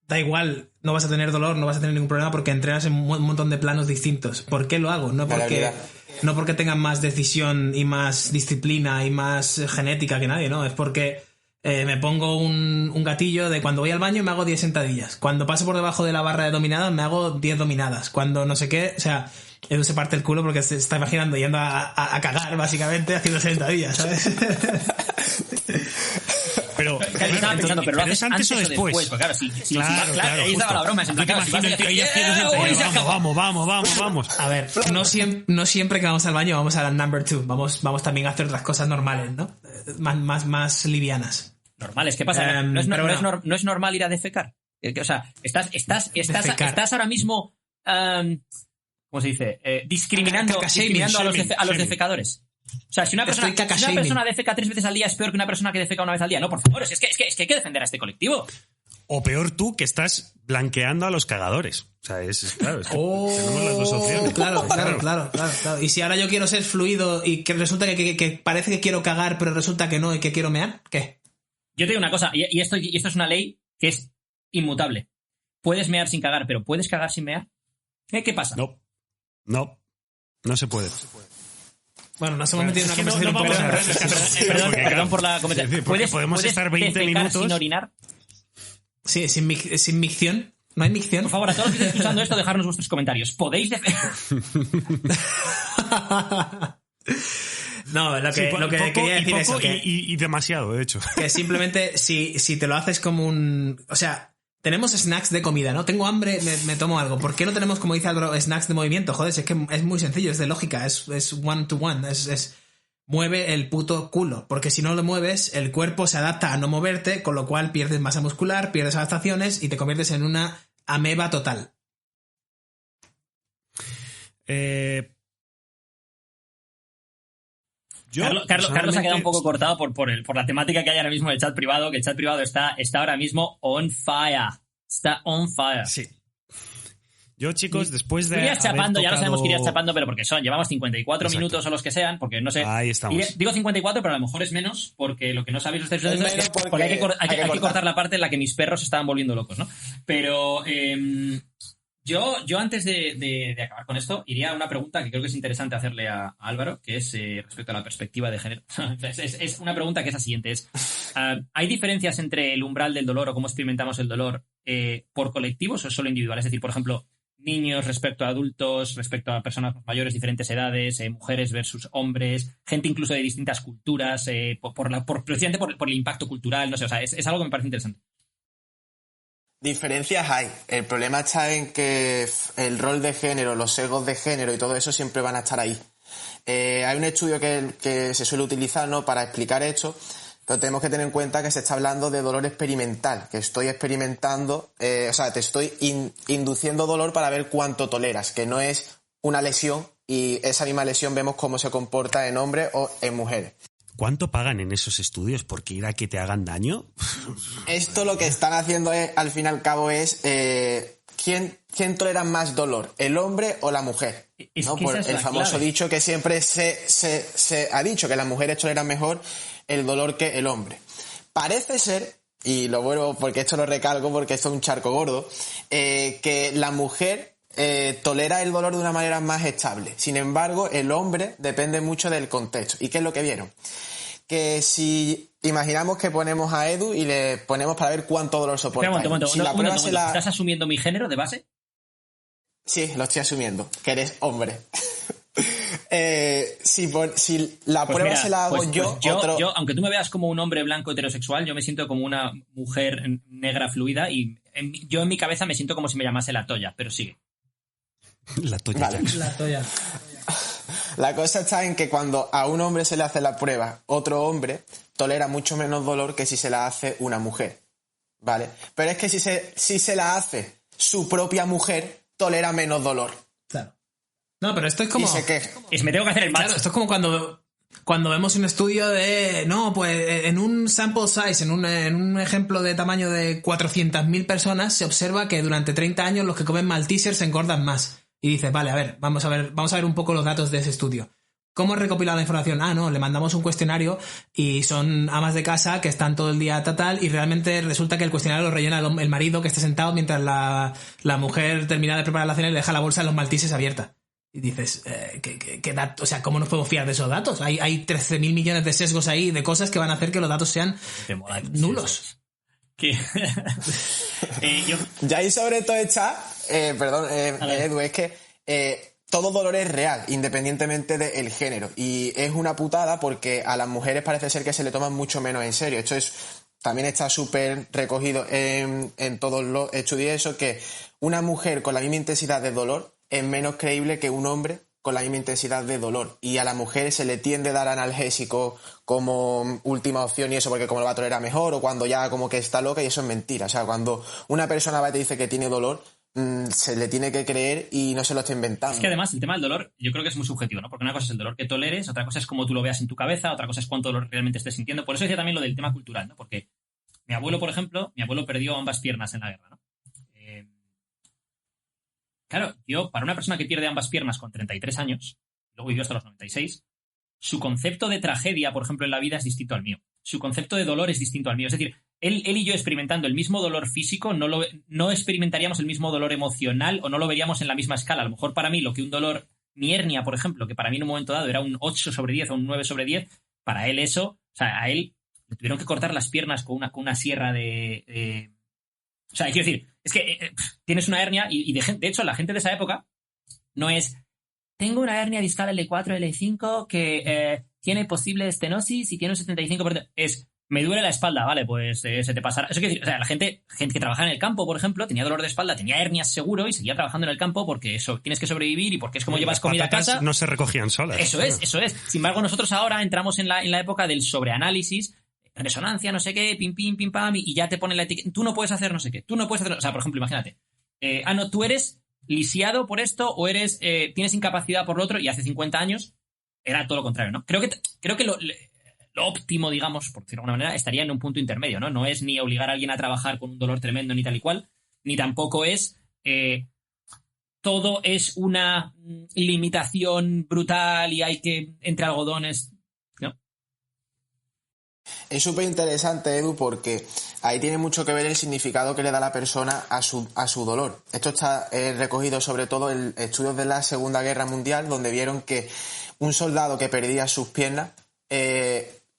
da igual, no vas a tener dolor, no vas a tener ningún problema porque entrenas en un montón de planos distintos. ¿Por qué lo hago? No porque tengan más decisión y más disciplina y más genética que nadie, no, es porque me pongo un gatillo de cuando voy al baño me hago 10 sentadillas, cuando paso por debajo de la barra de dominadas me hago 10 dominadas, cuando no sé qué, o sea, eso se parte el culo porque se está imaginando yendo a cagar básicamente haciendo sentadillas, ¿sabes? Pero estaba pensando, pero lo haces antes o después. Pues claro, claro, ahí estaba la broma. Vamos. A ver, no siempre que vamos al baño vamos a la number 2. Vamos también a hacer otras cosas normales, ¿no? Más livianas. Normales, ¿qué pasa? ¿No es normal ir a defecar? O sea, estás ahora mismo, ¿cómo se dice? Discriminando a los defecadores. O sea, si una persona defeca 3 veces al día es peor que una persona que defeca una vez al día. No, por favor, es que hay que defender a este colectivo. O peor tú, que estás blanqueando a los cagadores. O sea, claro, tenemos las dos opciones. Claro. Y si ahora yo quiero ser fluido y que resulta que parece que quiero cagar, pero resulta que no y que quiero mear, ¿qué? Yo te digo una cosa, y esto es una ley que es inmutable. Puedes mear sin cagar, pero ¿puedes cagar sin mear? ¿Qué pasa? No se puede. Bueno, nos hemos metido en una conversación un poco... Perdón por la comentario. ¿Podemos estar 20 minutos sin orinar? Sí, sin micción. ¿No hay micción? Por favor, a todos los que estéis escuchando esto, dejarnos vuestros comentarios. ¿Podéis defecar? No, lo que quería decir es que... Y demasiado, de hecho. Que simplemente si te lo haces como un... O sea... Tenemos snacks de comida, ¿no? Tengo hambre, me tomo algo. ¿Por qué no tenemos, como dice Álvaro, snacks de movimiento? Joder, es que es muy sencillo, es de lógica, es one to one. mueve el puto culo, porque si no lo mueves, el cuerpo se adapta a no moverte, con lo cual pierdes masa muscular, pierdes adaptaciones y te conviertes en una ameba total. Carlos ha quedado un poco cortado por la temática que hay ahora mismo en el chat privado, que el chat privado está ahora mismo on fire. Está on fire. Sí. Yo, chicos, después de. Irías chapando, ya lo sabemos que irías chapando, pero porque llevamos 54 Exacto. minutos o los que sean, porque no sé. Ahí estamos. Digo 54, pero a lo mejor es menos, porque lo que no sabéis ustedes es que porque hay que cortar la parte en la que mis perros se estaban volviendo locos, ¿no? Pero yo antes de acabar con esto, iría a una pregunta que creo que es interesante hacerle a Álvaro, que es respecto a la perspectiva de género. Es una pregunta que es la siguiente: ¿hay diferencias entre el umbral del dolor o cómo experimentamos el dolor por colectivos o solo individual? Es decir, por ejemplo, niños respecto a adultos, respecto a personas mayores, diferentes edades, mujeres versus hombres, gente incluso de distintas culturas, precisamente por el impacto cultural, no sé, o sea, es algo que me parece interesante. Diferencias hay. El problema está en que el rol de género, los sesgos de género y todo eso siempre van a estar ahí. Hay un estudio que se suele utilizar, ¿no?, para explicar esto, pero tenemos que tener en cuenta que se está hablando de dolor experimental, que estoy experimentando, te estoy induciendo dolor para ver cuánto toleras, que no es una lesión y esa misma lesión vemos cómo se comporta en hombres o en mujeres. ¿Cuánto pagan en esos estudios por ir a que te hagan daño? Esto lo que están haciendo al fin y al cabo es ¿quién tolera más dolor, el hombre o la mujer? ¿No? Por el famoso dicho que siempre se ha dicho que las mujeres toleran mejor el dolor que el hombre. Parece ser, y lo vuelvo porque esto lo recalco porque esto es un charco gordo, que la mujer tolera el dolor de una manera más estable. Sin embargo, el hombre depende mucho del contexto. ¿Y qué es lo que vieron? Que si imaginamos que ponemos a Edu y le ponemos para ver cuánto dolor soporta. ¿Estás asumiendo mi género de base? Sí, lo estoy asumiendo, que eres hombre. Si la prueba se la hago yo, aunque tú me veas como un hombre blanco heterosexual, yo me siento como una mujer negra fluida y yo en mi cabeza me siento como si me llamase la Toya, pero sigue. La Toya. Vale. La Toya. La cosa está en que cuando a un hombre se le hace la prueba, otro hombre tolera mucho menos dolor que si se la hace una mujer, ¿vale? Pero es que si se la hace su propia mujer, tolera menos dolor. Claro. No, pero esto es como... Me tengo que hacer el macho. Claro, esto es como cuando vemos un estudio de... No, pues en un sample size, en un ejemplo de tamaño de 400.000 personas, se observa que durante 30 años los que comen Maltesers se engordan más. Y dices, vale, a ver, vamos a ver un poco los datos de ese estudio. ¿Cómo recopilado la información? No, le mandamos un cuestionario y son amas de casa que están todo el día tal, y realmente resulta que el cuestionario lo rellena el marido que está sentado mientras la mujer termina de preparar la cena y le deja la bolsa de los Maltesers abierta. Y dices, ¿qué datos? O sea, ¿cómo nos podemos fiar de esos datos? Hay 13.000 millones de sesgos ahí, de cosas que van a hacer que los datos sean nulos. Ya ahí sobre todo está, Edu, es que todo dolor es real, independientemente del género. Y es una putada porque a las mujeres parece ser que se le toman mucho menos en serio. Esto también está súper recogido en todos los estudios, eso, que una mujer con la misma intensidad de dolor es menos creíble que un hombre con la misma intensidad de dolor. Y a la mujer se le tiende a dar analgésico como última opción y eso porque como lo va a tolerar mejor o cuando ya como que está loca, y eso es mentira. O sea, cuando una persona va y te dice que tiene dolor, se le tiene que creer y no se lo está inventando. Es que además el tema del dolor yo creo que es muy subjetivo, ¿no? Porque una cosa es el dolor que toleres, otra cosa es cómo tú lo veas en tu cabeza, otra cosa es cuánto dolor realmente estés sintiendo. Por eso decía también lo del tema cultural, ¿no? Porque mi abuelo, por ejemplo, perdió ambas piernas en la guerra, ¿no? Claro, para una persona que pierde ambas piernas con 33 años, luego vivió hasta los 96, su concepto de tragedia, por ejemplo, en la vida es distinto al mío. Su concepto de dolor es distinto al mío. Es decir, él y yo experimentando el mismo dolor físico no experimentaríamos el mismo dolor emocional o no lo veríamos en la misma escala. A lo mejor para mí lo que un dolor, mi hernia, por ejemplo, que para mí en un momento dado era un 8/10 o un 9/10, para él eso, o sea, a él le tuvieron que cortar las piernas con una sierra de o sea, quiero decir, es que tienes una hernia y de hecho la gente de esa época no es tengo una hernia discal L4, L5 que tiene posible estenosis y tiene un 75%. Es Me duele la espalda, vale, pues se te pasará. Eso quiere decir, o sea, la gente que trabaja en el campo, por ejemplo, tenía dolor de espalda, tenía hernias seguro y seguía trabajando en el campo porque eso, tienes que sobrevivir y porque es como llevas comida a casa. No se recogían solas. Eso es. Sin embargo, nosotros ahora entramos en la época del sobreanálisis, resonancia, no sé qué, pim, pim, pim, pam, y ya te ponen la etiqueta. Tú no puedes hacer no sé qué, tú no puedes hacer. O sea, por ejemplo, imagínate. No, tú eres lisiado por esto o eres tienes incapacidad por lo otro y hace 50 años era todo lo contrario, ¿no? Creo que lo óptimo, digamos, por decirlo de alguna manera, estaría en un punto intermedio, ¿no? No es ni obligar a alguien a trabajar con un dolor tremendo ni tal y cual, ni tampoco es todo es una limitación brutal y hay que entre algodones, ¿no? Es súper interesante, Edu, porque ahí tiene mucho que ver el significado que le da la persona a su dolor. Esto está recogido sobre todo en estudios de la Segunda Guerra Mundial, donde vieron que un soldado que perdía sus piernas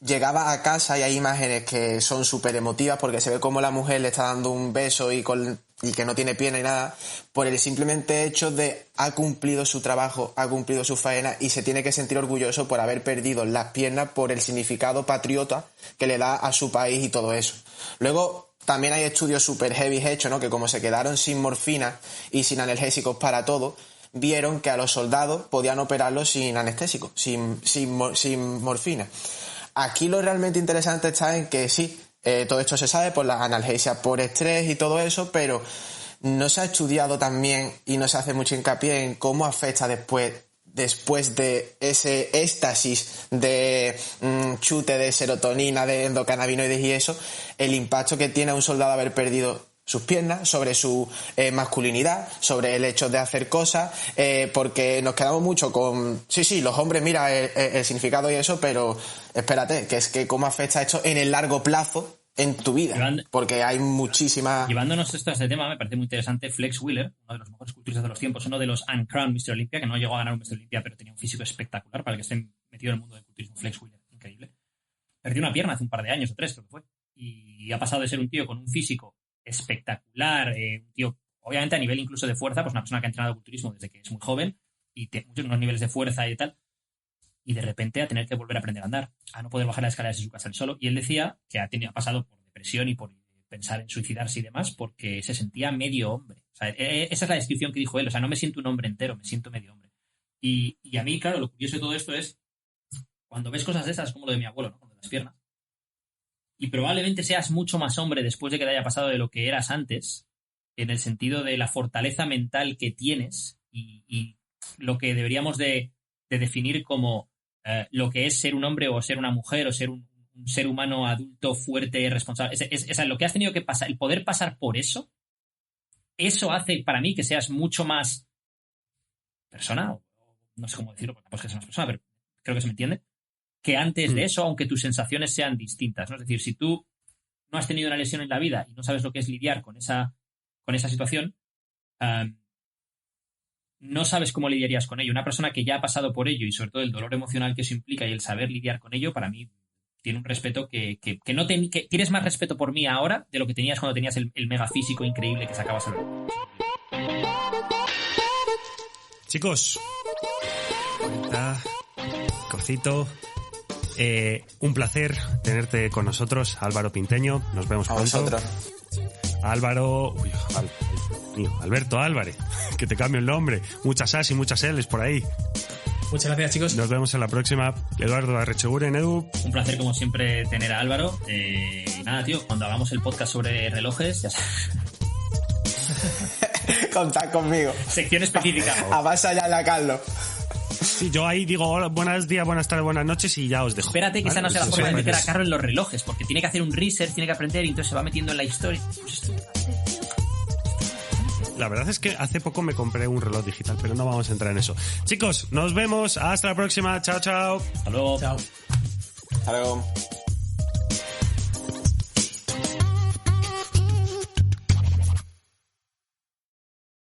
llegaba a casa, y hay imágenes que son súper emotivas porque se ve como la mujer le está dando un beso y que no tiene pierna y nada, por el simplemente hecho de ha cumplido su trabajo, ha cumplido su faena y se tiene que sentir orgulloso por haber perdido las piernas por el significado patriota que le da a su país y todo eso. Luego también hay estudios súper heavy hechos, ¿no? Que como se quedaron sin morfina y sin analgésicos para todo, vieron que a los soldados podían operarlos sin anestésicos, sin morfina. Aquí lo realmente interesante está en que sí, todo esto se sabe por las analgesias por estrés y todo eso, pero no se ha estudiado también y no se hace mucho hincapié en cómo afecta después de ese éxtasis de chute de serotonina, de endocannabinoides y eso, el impacto que tiene a un soldado haber perdido sus piernas, sobre su masculinidad, sobre el hecho de hacer cosas, porque nos quedamos mucho con sí, los hombres, mira el significado y eso, pero espérate, que es que cómo afecta esto en el largo plazo en tu vida, porque hay muchísimas... Llevándonos esto a este tema, me parece muy interesante Flex Wheeler, uno de los mejores culturistas de los tiempos, uno de los uncrowned Mr. Olympia, que no llegó a ganar un Mr. Olympia, pero tenía un físico espectacular para el que esté metido en el mundo del culturismo. Flex Wheeler, increíble. Perdió una pierna hace un par de años o 3, creo que fue, y ha pasado de ser un tío con un físico espectacular, un tío, obviamente a nivel incluso de fuerza, pues una persona que ha entrenado culturismo desde que es muy joven y tiene unos niveles de fuerza y tal, y de repente a tener que volver a aprender a andar, a no poder bajar las escaleras de su casa él solo. Y él decía que ha pasado por depresión y por pensar en suicidarse y demás porque se sentía medio hombre. O sea, esa es la descripción que dijo él. O sea, no me siento un hombre entero, me siento medio hombre. Y a mí, claro, lo curioso de todo esto es cuando ves cosas de esas, como lo de mi abuelo, ¿no? Con las piernas. Y probablemente seas mucho más hombre después de que te haya pasado de lo que eras antes, en el sentido de la fortaleza mental que tienes y lo que deberíamos de definir como lo que es ser un hombre o ser una mujer o ser un ser humano adulto, fuerte, responsable. Lo que has tenido que pasar, el poder pasar por eso hace para mí que seas mucho más persona, o no sé cómo decirlo, porque no es que seas más persona, pero creo que se me entiende, que antes de eso, aunque tus sensaciones sean distintas, ¿no? Es decir, si tú no has tenido una lesión en la vida y no sabes lo que es lidiar con esa situación, no sabes cómo lidiarías con ello. Una persona que ya ha pasado por ello y sobre todo el dolor emocional que eso implica y el saber lidiar con ello, para mí tiene un respeto que tienes más respeto por mí ahora de lo que tenías cuando tenías el mega físico increíble que sacabas al ver. Chicos, Cocito, un placer tenerte con nosotros, Álvaro Pinteño. Nos vemos pronto. Vosotros. Álvaro, Alberto Álvarez, que te cambio el nombre. Muchas As y muchas L's por ahí. Muchas gracias, chicos. Nos vemos en la próxima. Eduardo Arrecheguren, Edu. Un placer, como siempre, tener a Álvaro. Y nada, tío, cuando hagamos el podcast sobre relojes, ya sabes. Contad conmigo. Sección específica. Avasallale a Carlos. Sí, yo ahí digo buenos días, buenas tardes, buenas noches y ya os dejo. Espérate que esa no sea la forma de meter a Carlos en los relojes, porque tiene que hacer un research, tiene que aprender y entonces se va metiendo en la historia. La verdad es que hace poco me compré un reloj digital, pero no vamos a entrar en eso. Chicos, nos vemos. Hasta la próxima. Chao, chao. Hasta luego. Chao. Hasta luego.